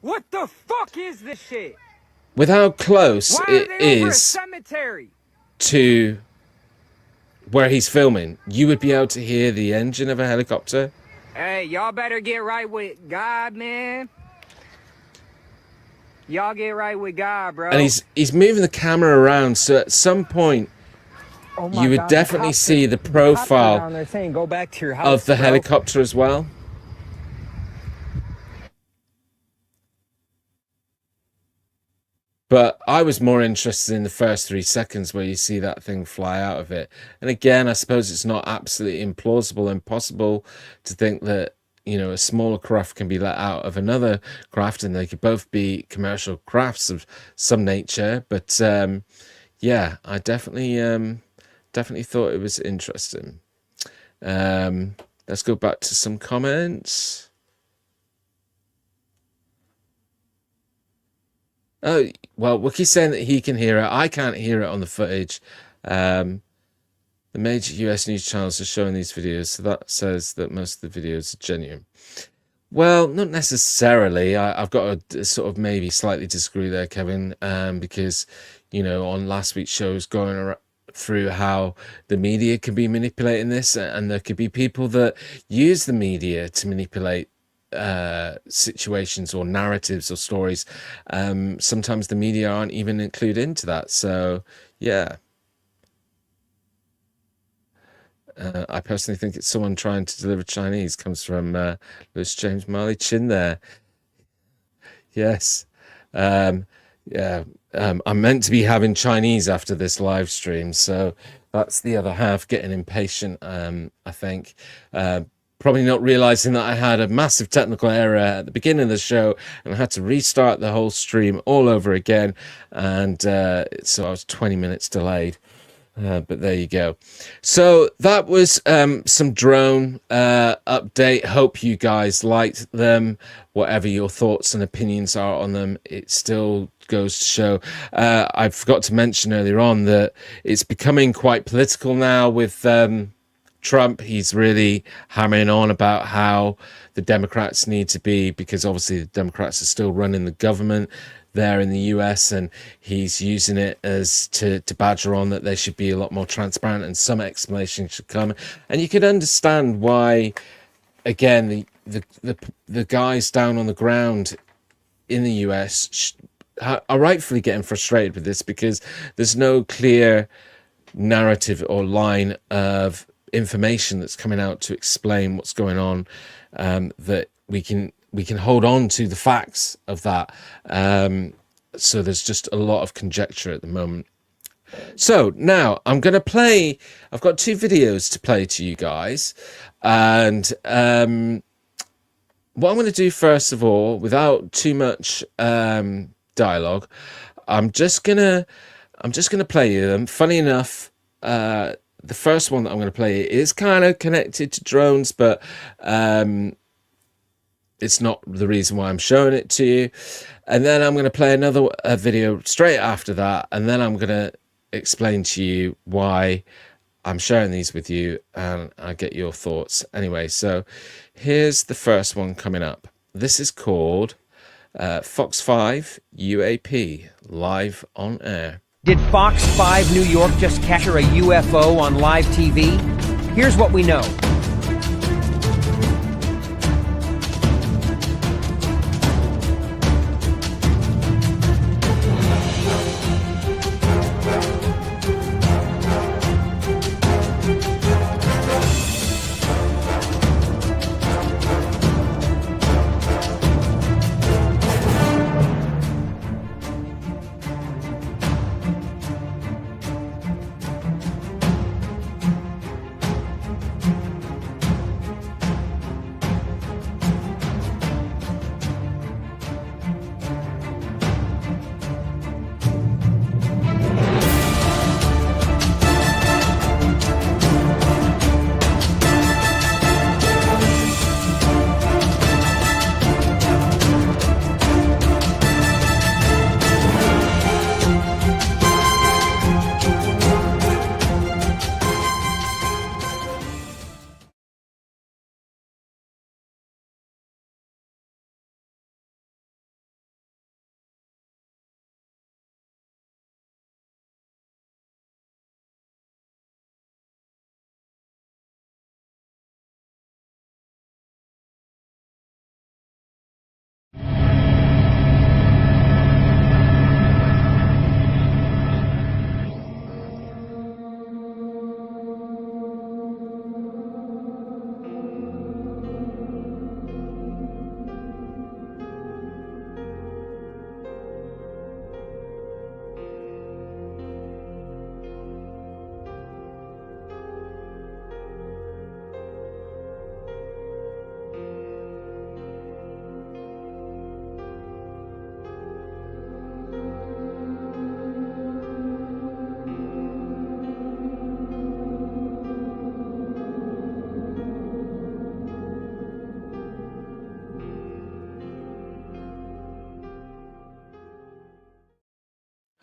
What the fuck is this shit? with how close Why it are they over a is cemetery? to where he's filming. You would be able to hear the engine of a helicopter. Hey, y'all better get right with God, man. Y'all get right with God, bro. And he's moving the camera around, so at some point you would definitely see the profile Go back to your house, of the bro. helicopter as well. But I was more interested in the first 3 seconds where you see that thing fly out of it. And again, I suppose it's not absolutely implausible, impossible to think that, a smaller craft can be let out of another craft, and they could both be commercial crafts of some nature. But yeah, I definitely thought it was interesting. Let's go back to some comments. Oh, well, Wookie's saying that he can hear it. I can't hear it on the footage. The major US news channels are showing these videos, so that says that most of the videos are genuine. Well, not necessarily. I've got to sort of maybe slightly disagree there, Kevin, because, on last week's show, I was going through how the media can be manipulating this, and there could be people that use the media to manipulate situations or narratives or stories. Sometimes the media aren't even included into that. So, yeah. I personally think it's someone trying to deliver Chinese. Comes from Lewis James Marley Chin there. Yes. Yeah. I'm meant to be having Chinese after this live stream, so that's the other half getting impatient, I think. Probably not realizing that I had a massive technical error at the beginning of the show and I had to restart the whole stream all over again. And so I was 20 minutes delayed. But there you go. So that was some drone update. Hope you guys liked them. Whatever your thoughts and opinions are on them, it still goes to show. I forgot to mention earlier on that it's becoming quite political now with Trump. He's really hammering on about how the Democrats need to be, because obviously the Democrats are still running the government there in the US, and he's using it as to badger on that they should be a lot more transparent and some explanation should come. And you could understand why, again, the guys down on the ground in the US are rightfully getting frustrated with this, because there's no clear narrative or line of information that's coming out to explain what's going on, that we can hold on to the facts of that. So there's just a lot of conjecture at the moment. So now I'm going to play, I've got 2 videos to play to you guys. And what I'm going to do first of all, without too much dialogue, I'm just going to play you them. Funny enough, the first one that I'm going to play is kind of connected to drones, but it's not the reason why I'm showing it to you. And then I'm going to play another video straight after that, and then I'm going to explain to you why I'm sharing these with you, and I'll get your thoughts. Anyway, so here's the first one coming up. This is called Fox 5 UAP, live on air. Did Fox 5 New York just capture a UFO on live TV? Here's what we know.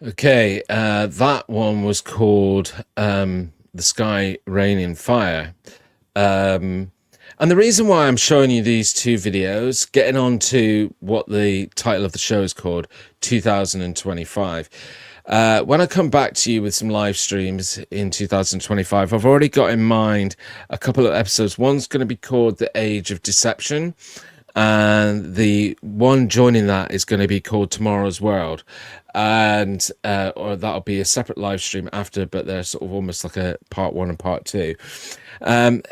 Okay, that one was called The Sky, Rain and Fire. And the reason why I'm showing you these two videos, getting on to what the title of the show is called, 2025. When I come back to you with some live streams in 2025, I've already got in mind a couple of episodes. One's going to be called The Age of Deception, and the one joining that is going to be called Tomorrow's World, and or that'll be a separate live stream after, but they're sort of almost like a part one and part two.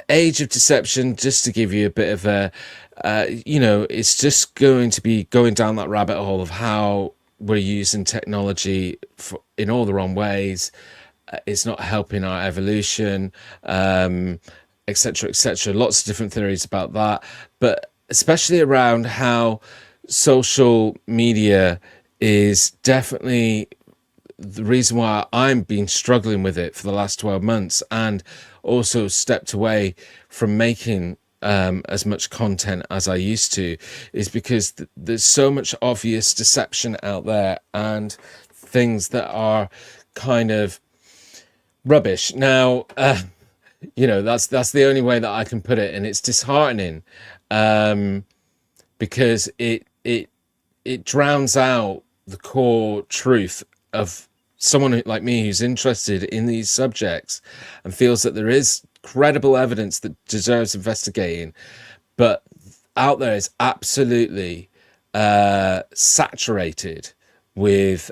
Age of Deception, just to give you a bit of a it's just going to be going down that rabbit hole of how we're using technology in all the wrong ways. It's not helping our evolution, etc., etc. Lots of different theories about that, but especially around how social media is definitely the reason why I've been struggling with it for the last 12 months, and also stepped away from making as much content as I used to, is because there's so much obvious deception out there and things that are kind of rubbish. Now, that's the only way that I can put it, and it's disheartening because it drowns out the core truth of someone like me who's interested in these subjects and feels that there is credible evidence that deserves investigating, but out there is absolutely saturated with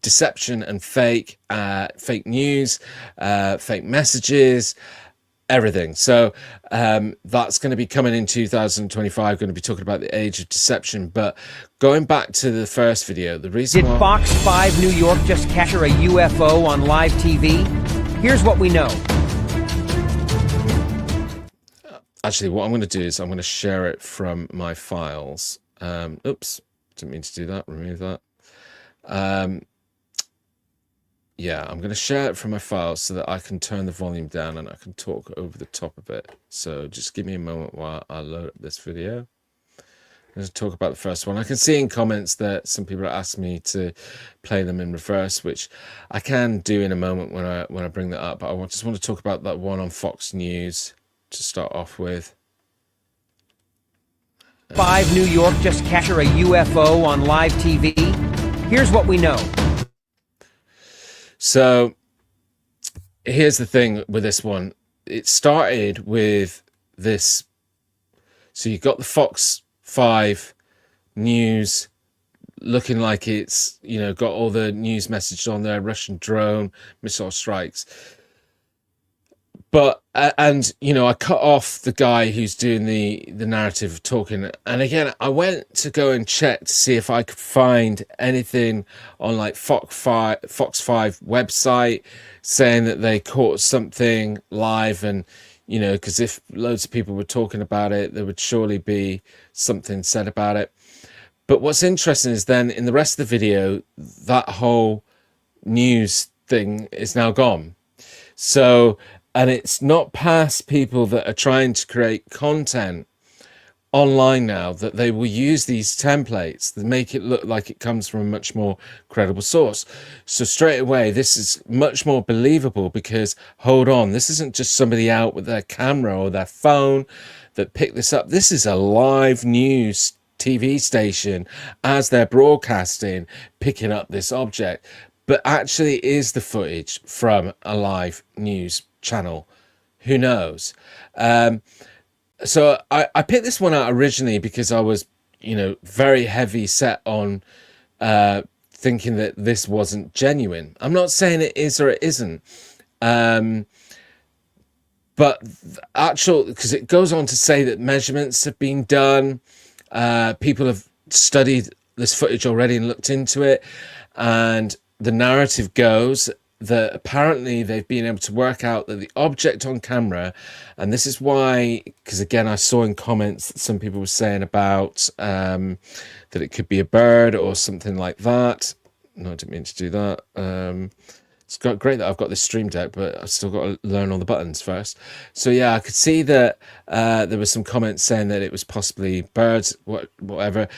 deception and fake news, fake messages, everything. So that's going to be coming in 2025. Going to be talking about the age of deception. But going back to the first video, the reason Did Fox 5 New York just capture a UFO on live TV? Here's what we know. Actually, what I'm going to do is I'm going to share it from my files. Oops, didn't mean to do that. Remove that. Yeah, I'm going to share it from my files so that I can turn the volume down and I can talk over the top of it. So just give me a moment while I load up this video. I'm going to talk about the first one. I can see in comments that some people are asking me to play them in reverse, which I can do in a moment when I bring that up. But I just want to talk about that one on Fox News to start off with. 5 New York just capture a UFO on live TV. Here's what we know. So here's the thing with this one. It started with this. So you got the Fox 5 News looking like it's, got all the news messages on there, Russian drone, missile strikes. But, and I cut off the guy who's doing the narrative talking. And again, I went to go and check to see if I could find anything on like Fox 5 website saying that they caught something live. And, because if loads of people were talking about it, there would surely be something said about it. But what's interesting is then in the rest of the video, that whole news thing is now gone. So, and it's not past people that are trying to create content online now that they will use these templates that make it look like it comes from a much more credible source. So straight away, this is much more believable because, hold on, this isn't just somebody out with their camera or their phone that picked this up. This is a live news TV station as they're broadcasting, picking up this object. But actually is the footage from a live news channel. Who knows? So I picked this one out originally because I was, very heavy set on thinking that this wasn't genuine. I'm not saying it is or it isn't. But because it goes on to say that measurements have been done. People have studied this footage already and looked into it. And the narrative goes that apparently they've been able to work out that the object on camera, and this is why, because again, I saw in comments that some people were saying about that it could be a bird or something like that. No, I didn't mean to do that. It's great that I've got this stream deck, but I've still got to learn all the buttons first. So yeah, I could see that there were some comments saying that it was possibly birds, whatever.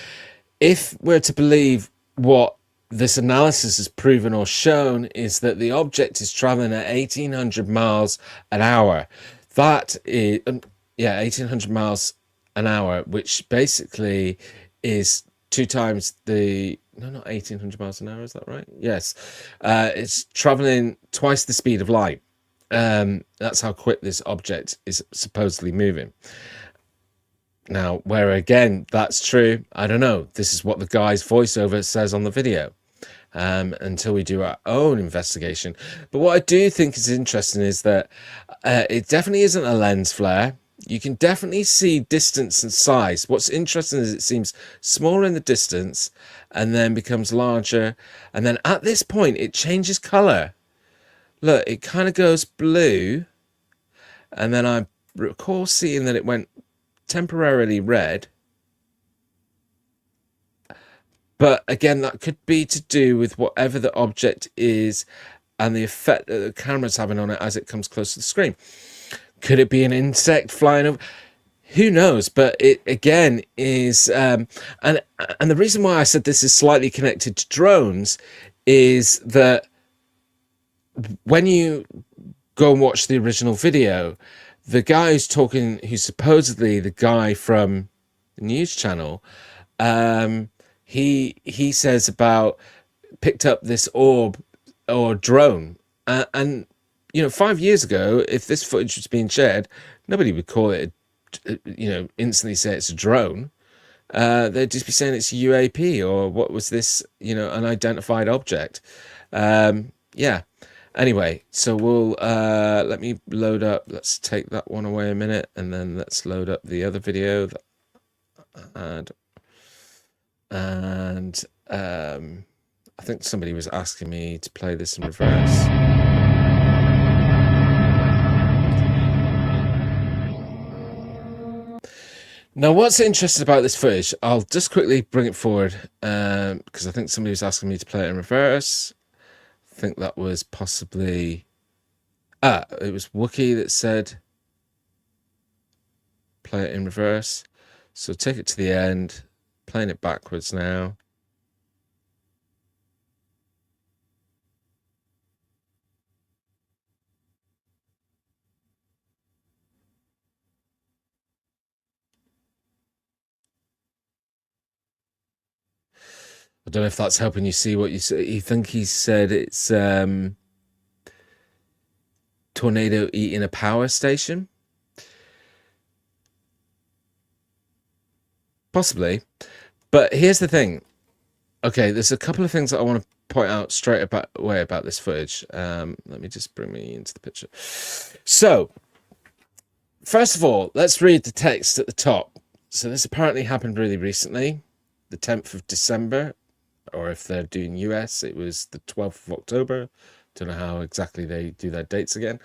If we're to believe what this analysis has proven or shown is that the object is traveling at 1,800 miles an hour. That is, 1,800 miles an hour, which basically is 2 times the, no, not 1,800 miles an hour, is that right? Yes. It's traveling twice the speed of light. That's how quick this object is supposedly moving. Now, where again that's true, I don't know. This is what the guy's voiceover says on the video, until we do our own investigation. But what I do think is interesting is that it definitely isn't a lens flare. You can definitely see distance and size. What's interesting is it seems smaller in the distance and then becomes larger. And then at this point, it changes color. Look, it kind of goes blue. And then I recall seeing that it went temporarily red. But again, that could be to do with whatever the object is and the effect that the camera's having on it as it comes close to the screen. Could it be an insect flying over? Who knows? But it again is, and the reason why I said this is slightly connected to drones is that when you go and watch the original video, the guy who's talking, who's supposedly the guy from the news channel, he says about picked up this orb or drone, and you know, 5 years ago, if this footage was being shared, nobody would call it, instantly say it's a drone. They'd just be saying it's a UAP or what was this, unidentified object. Yeah. Anyway, so we'll let me load up. Let's take that one away a minute, and then let's load up the other video that I had. And I think somebody was asking me to play this in reverse. Now, what's interesting about this footage, I'll just quickly bring it forward because I think somebody was asking me to play it in reverse. I think that was possibly... it was Wookie that said play it in reverse. So take it to the end, playing it backwards now. I don't know if that's helping you see what you see. You think he said it's tornado eating a power station? Possibly. But here's the thing. Okay, there's a couple of things that I want to point out straight away about this footage. Let me just bring me into the picture. So, first of all, let's read the text at the top. So this apparently happened really recently, the 10th of December. Or if they're doing US, it was the 12th of October. Don't know how exactly they do their dates again.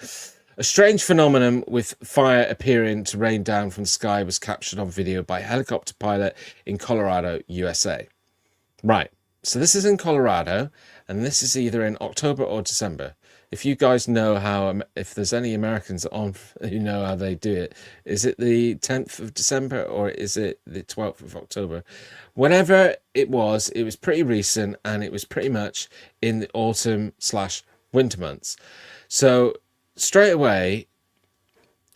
A strange phenomenon with fire appearing to rain down from the sky was captured on video by a helicopter pilot in Colorado, USA. Right, so this is in Colorado, and this is either in October or December. If you guys know how, if there's any Americans on who know how they do it, is it the 10th of December or is it the 12th of October? Whenever it was pretty recent, and it was pretty much in the autumn/winter months. So straight away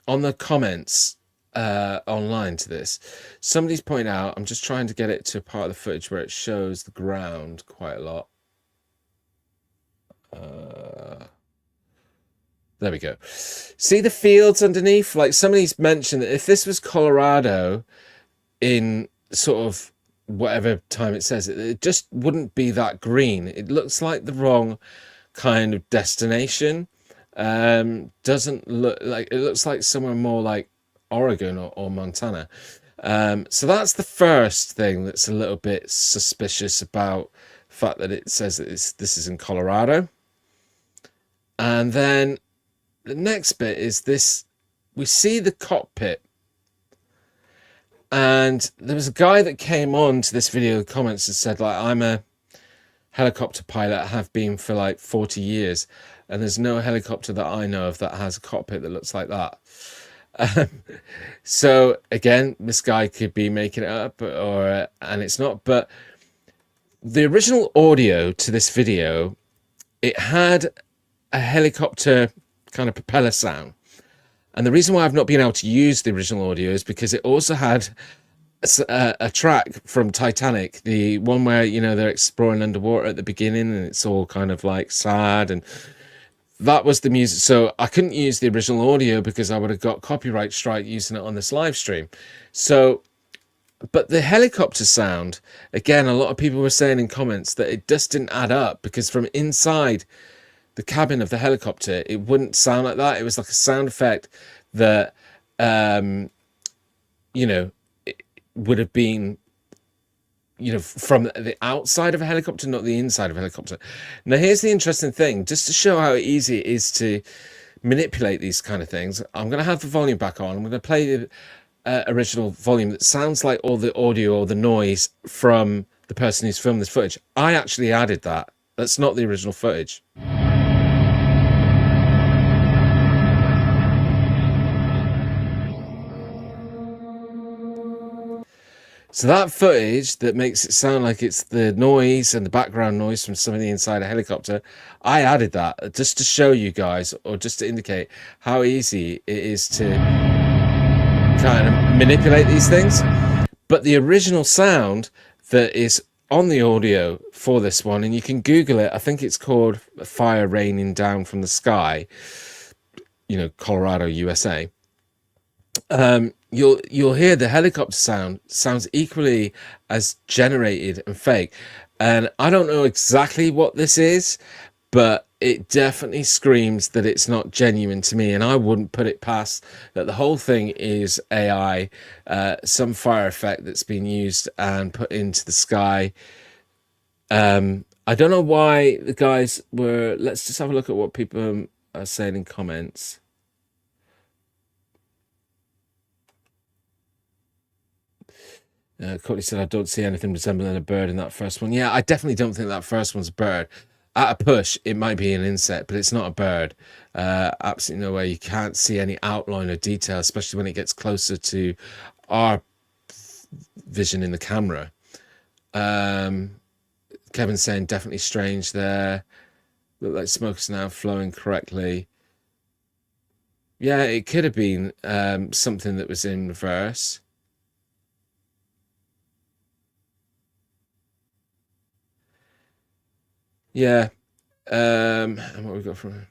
on the comments online to this, somebody's pointed out, I'm just trying to get it to a part of the footage where it shows the ground quite a lot. There we go. See the fields underneath? Like somebody's mentioned that if this was Colorado in sort of whatever time it says, it just wouldn't be that green. It looks like the wrong kind of destination. Doesn't look like, it looks like somewhere more like Oregon or Montana. So that's the first thing that's a little bit suspicious about the fact that it says that this is in Colorado. And then the next bit is this, we see the cockpit, and there was a guy that came on to this video in the comments and said, like, I'm a helicopter pilot, I have been for like 40 years, and there's no helicopter that I know of that has a cockpit that looks like that. So again, this guy could be making it up, and it's not. But the original audio to this video, it had a helicopter kind of propeller sound. And the reason why I've not been able to use the original audio is because it also had a track from Titanic, the one where, you know, they're exploring underwater at the beginning and it's all kind of like sad, and that was the music. So I couldn't use the original audio because I would have got copyright strike using it on this live stream. So, but the helicopter sound, again, a lot of people were saying in comments that it just didn't add up, because from inside the cabin of the helicopter, it wouldn't sound like that. It was like a sound effect that, you know, it would have been, you know, from the outside of a helicopter, not the inside of a helicopter. Now, here's the interesting thing, just to show how easy it is to manipulate these kind of things. I'm going to have the volume back on. I'm going to play the original volume that sounds like all the audio or the noise from the person who's filmed this footage. I actually added that. That's not the original footage. So that footage that makes it sound like it's the noise and the background noise from somebody inside a helicopter, I added that just to show you guys, or just to indicate how easy it is to kind of manipulate these things. But the original sound that is on the audio for this one, and you can Google it, I think it's called Fire Raining Down from the Sky, you know, Colorado, USA. You'll hear the helicopter sounds equally as generated and fake. And I don't know exactly what this is, but it definitely screams that it's not genuine to me. And I wouldn't put it past that the whole thing is AI, some fire effect that's been used and put into the sky. I don't know why the guys were... Let's just have a look at what people are saying in comments. Courtney said, I don't see anything resembling a bird in that first one. Yeah, I definitely don't think that first one's a bird. At a push, it might be an insect, but it's not a bird. Absolutely no way. You can't see any outline or detail, especially when it gets closer to our vision in the camera. Kevin's saying, definitely strange there. Look like smoke's now flowing correctly. Yeah, it could have been something that was in reverse. Yeah. And what we got from...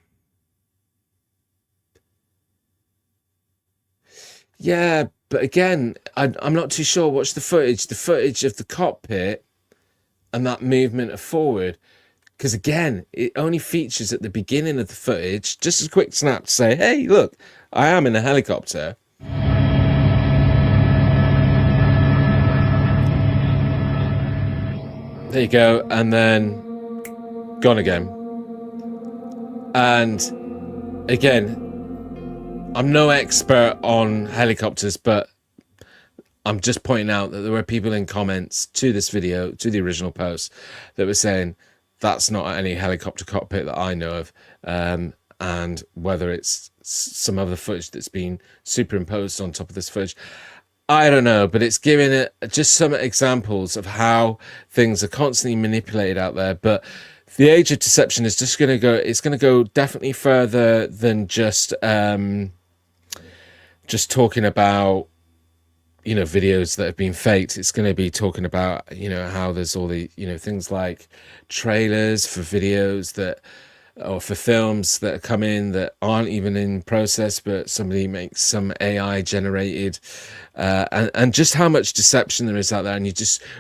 Yeah, but again, I'm not too sure. Watch the footage of the cockpit and that movement forward. Because again, it only features at the beginning of the footage. Just a quick snap to say, hey, look, I am in a helicopter. There you go. And then gone again. And again, I'm no expert on helicopters, but I'm just pointing out that there were people in comments to this video, to the original post, that were saying that's not any helicopter cockpit that I know of. And whether it's some other footage that's been superimposed on top of this footage, I don't know, but it's giving it just some examples of how things are constantly manipulated out there. But the age of deception is just going to go, it's going to go definitely further than just talking about, you know, videos that have been faked. It's going to be talking about, you know, how there's all the, you know, things like trailers for videos that, or for films that come in that aren't even in process, but somebody makes some AI generated, and just how much deception there is out there. And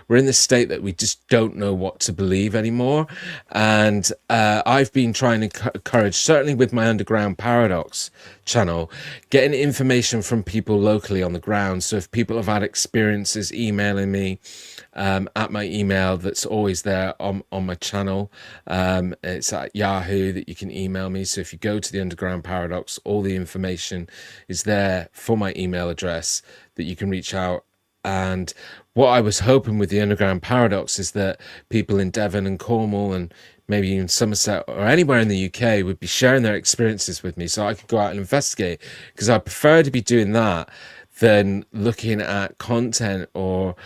we're in this state that we just don't know what to believe anymore. And I've been trying to encourage, certainly with my Underground Paradox channel, getting information from people locally on the ground. So if people have had experiences, emailing me at my email that's always there on my channel. It's at Yahoo that you can email me. So if you go to the Underground Paradox, all the information is there for my email address that you can reach out. And what I was hoping with the Underground Paradox is that people in Devon and Cornwall and maybe even Somerset or anywhere in the UK would be sharing their experiences with me so I could go out and investigate, because I prefer to be doing that than looking at content or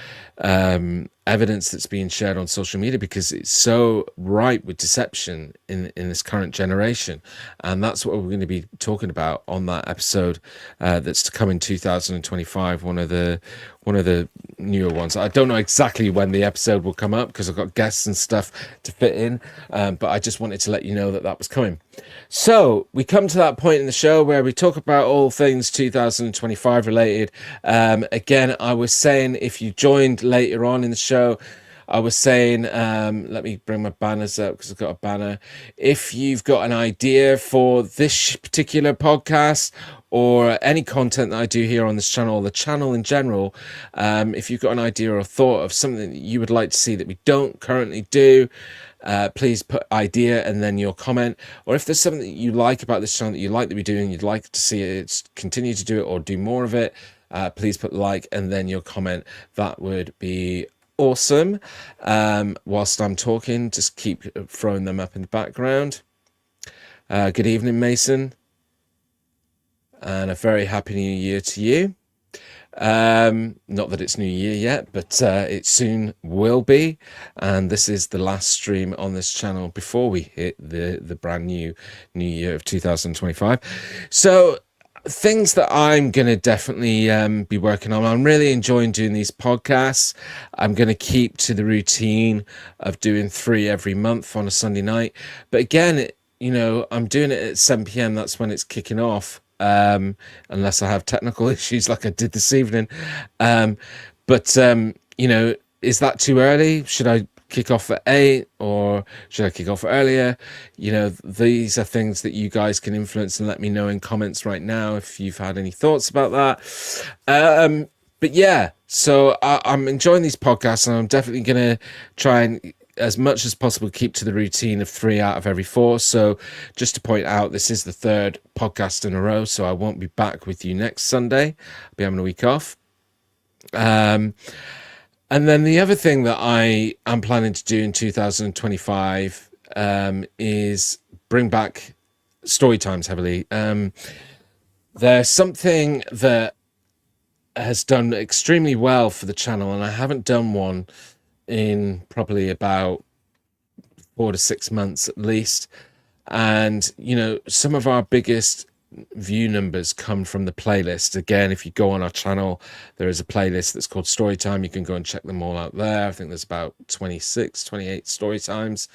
evidence that's being shared on social media, because it's so ripe with deception in this current generation. And that's what we're going to be talking about on that episode that's to come in 2025, one of the newer ones. I don't know exactly when the episode will come up because I've got guests and stuff to fit in, but I just wanted to let you know that that was coming. So we come to that point in the show where we talk about all things 2025 related. Again, I was saying, if you joined later on in the show, I was saying, let me bring my banners up because I've got a banner. If you've got an idea for this particular podcast or any content that I do here on this channel, or the channel in general, if you've got an idea or thought of something that you would like to see that we don't currently do, please put idea and then your comment. Or if there's something that you like about this channel that you like that we do and you'd like to see it continue to do it or do more of it, please put like and then your comment. That would be awesome. Whilst I'm talking, just keep throwing them up in the background. Good evening, Mason, and a very happy new year to you. Not that it's new year yet, but it soon will be, and this is the last stream on this channel before we hit the brand new year of 2025. So things that I'm going to definitely be working on. I'm really enjoying doing these podcasts. I'm going to keep to the routine of doing 3 every month on a Sunday night. But again, I'm doing it at 7 p.m. That's when it's kicking off. Unless I have technical issues like I did this evening. But is that too early? Should I kick off at 8 or should I kick off earlier? These are things that you guys can influence, and let me know in comments right now if you've had any thoughts about that. But yeah, so I'm enjoying these podcasts, and I'm definitely going to try and, as much as possible, keep to the routine of 3 out of every 4. So just to point out, this is the 3rd podcast in a row, so I won't be back with you next Sunday. I'll be having a week off. And then the other thing that I am planning to do in 2025 is bring back story times heavily. There's something that has done extremely well for the channel, and I haven't done one in probably about 4 to 6 months at least. And some of our biggest view numbers come from the playlist. Again, if you go on our channel, there is a playlist that's called Storytime. You can go and check them all out there. I think there's about 26, 28 story times.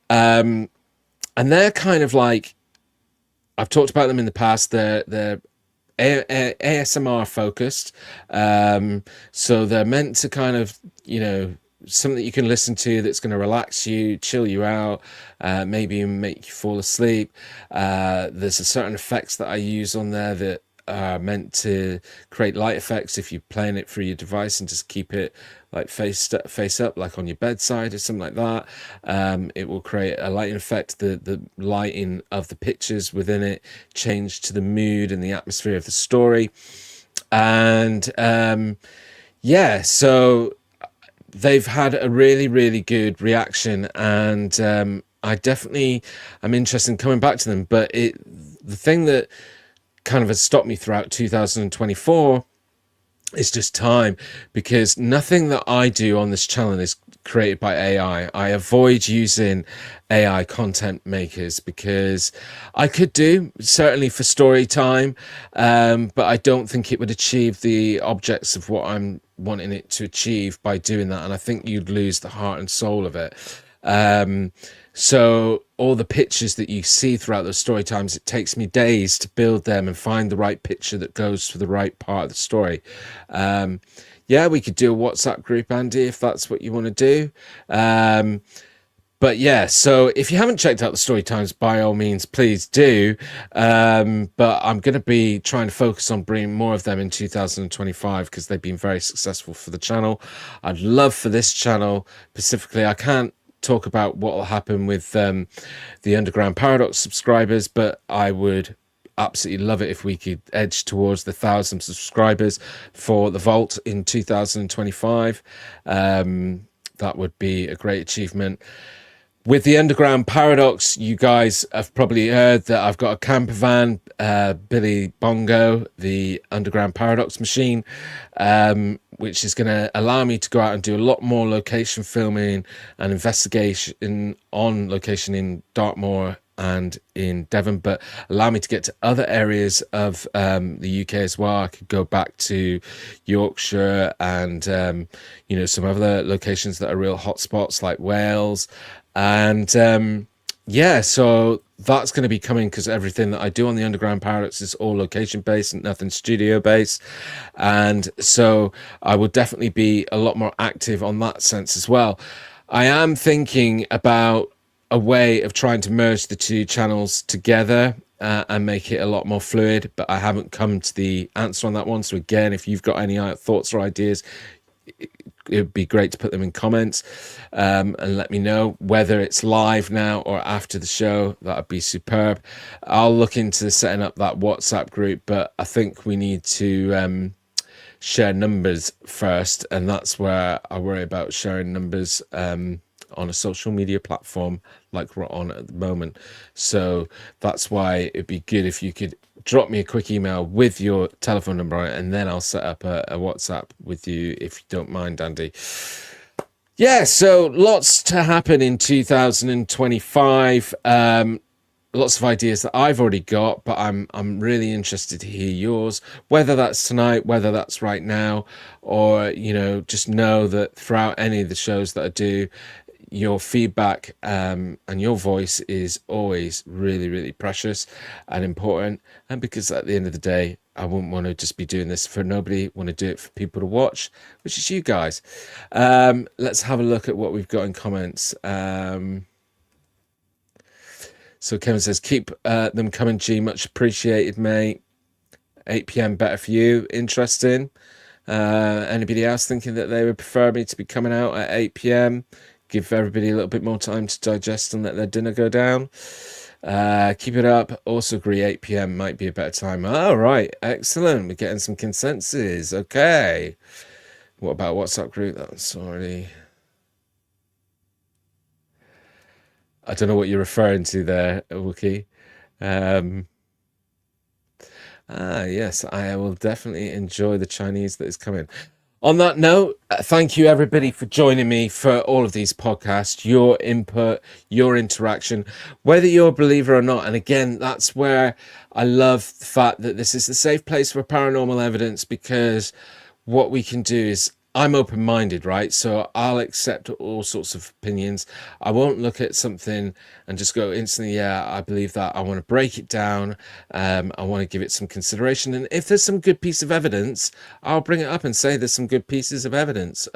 And they're kind of like, I've talked about them in the past. They're ASMR focused. So they're meant to kind of, something that you can listen to that's going to relax you, chill you out, maybe make you fall asleep. There's a certain effects that I use on there that are meant to create light effects if you're playing it through your device and just keep it like face up, like on your bedside or something like that. It will create a lighting effect. The lighting of the pictures within it change to the mood and the atmosphere of the story. And so they've had a really, really good reaction, and I definitely am interested in coming back to them. But the thing that kind of has stopped me throughout 2024 is just time, because nothing that I do on this channel is created by AI. I avoid using AI content makers because I could do, certainly for story time, but I don't think it would achieve the objects of what I'm wanting it to achieve by doing that, and I think you'd lose the heart and soul of it. So all the pictures that you see throughout those story times, it takes me days to build them and find the right picture that goes to the right part of the story. We could do a WhatsApp group, Andy, if that's what you want to do. But yeah, so if you haven't checked out the story times, by all means, please do. But I'm going to be trying to focus on bringing more of them in 2025 because they've been very successful for the channel. I'd love for this channel specifically. I can't talk about what will happen with the Underground Paradox subscribers, but I would absolutely love it if we could edge towards the 1,000 subscribers for the Vault in 2025. That would be a great achievement. With the Underground Paradox, you guys have probably heard that I've got a camper van, Billy Bongo, the Underground Paradox machine. which is going to allow me to go out and do a lot more location filming and investigation on location in Dartmoor and in Devon, but allow me to get to other areas of the UK as well. I could go back to Yorkshire and some other locations that are real hotspots like Wales. And so that's going to be coming, because everything that I do on the Underground Paradox is all location based and nothing studio based. And so I will definitely be a lot more active on that sense as well. I am thinking about a way of trying to merge the two channels together and make it a lot more fluid, but I haven't come to the answer on that one. So again, if you've got any thoughts or ideas, it would be great to put them in comments and let me know whether it's live now or after the show. That would be superb. I'll look into setting up that WhatsApp group, but I think we need to share numbers first, and that's where I worry about sharing numbers on a social media platform like we're on at the moment. So that's why it'd be good if you could drop me a quick email with your telephone number on it, and then I'll set up a WhatsApp with you, if you don't mind, Andy. Yeah, so lots to happen in 2025. Lots of ideas that I've already got, but I'm really interested to hear yours, whether that's tonight, whether that's right now, or just know that throughout any of the shows that I do, your feedback and your voice is always really, really precious and important. And because at the end of the day, I wouldn't want to just be doing this for nobody. I want to do it for people to watch, which is you guys. Let's have a look at what we've got in comments. So Kevin says, keep them coming, G. Much appreciated, mate. 8 p.m. better for you. Interesting. Anybody else thinking that they would prefer me to be coming out at 8 p.m.? Give everybody a little bit more time to digest and let their dinner go down. Keep it up. Also agree 8 p.m. might be a better time. All right. Excellent. We're getting some consensus. Okay. What about WhatsApp group? That's already... I don't know what you're referring to there, Wookie. Yes, I will definitely enjoy the Chinese that is coming. On that note, thank you everybody for joining me for all of these podcasts, your input, your interaction, whether you're a believer or not. And again, that's where I love the fact that this is the safe place for paranormal evidence, because what we can do is, I'm open-minded, right? So I'll accept all sorts of opinions. I won't look at something and just go instantly, yeah, I believe that. I want to break it down. I want to give it some consideration. And if there's some good piece of evidence, I'll bring it up and say there's some good pieces of evidence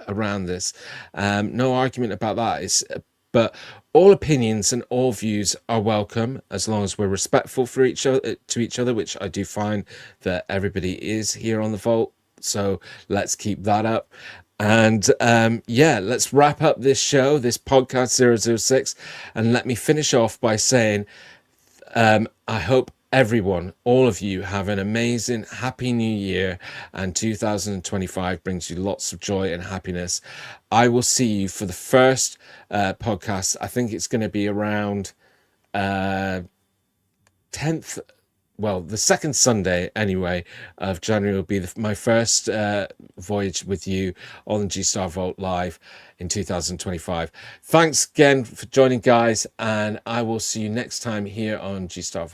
around this. No argument about that. But all opinions and all views are welcome, as long as we're respectful for to each other, which I do find that everybody is here on the Vault. So let's keep that up. And let's wrap up this show, this podcast 006. And let me finish off by saying, I hope everyone, all of you, have an amazing, happy new year. And 2025 brings you lots of joy and happiness. I will see you for the first podcast. I think it's going to be around 10th. Well, the second Sunday, anyway, of January will be my first voyage with you on G-Star Vault Live in 2025. Thanks again for joining, guys, and I will see you next time here on G-Star Vault.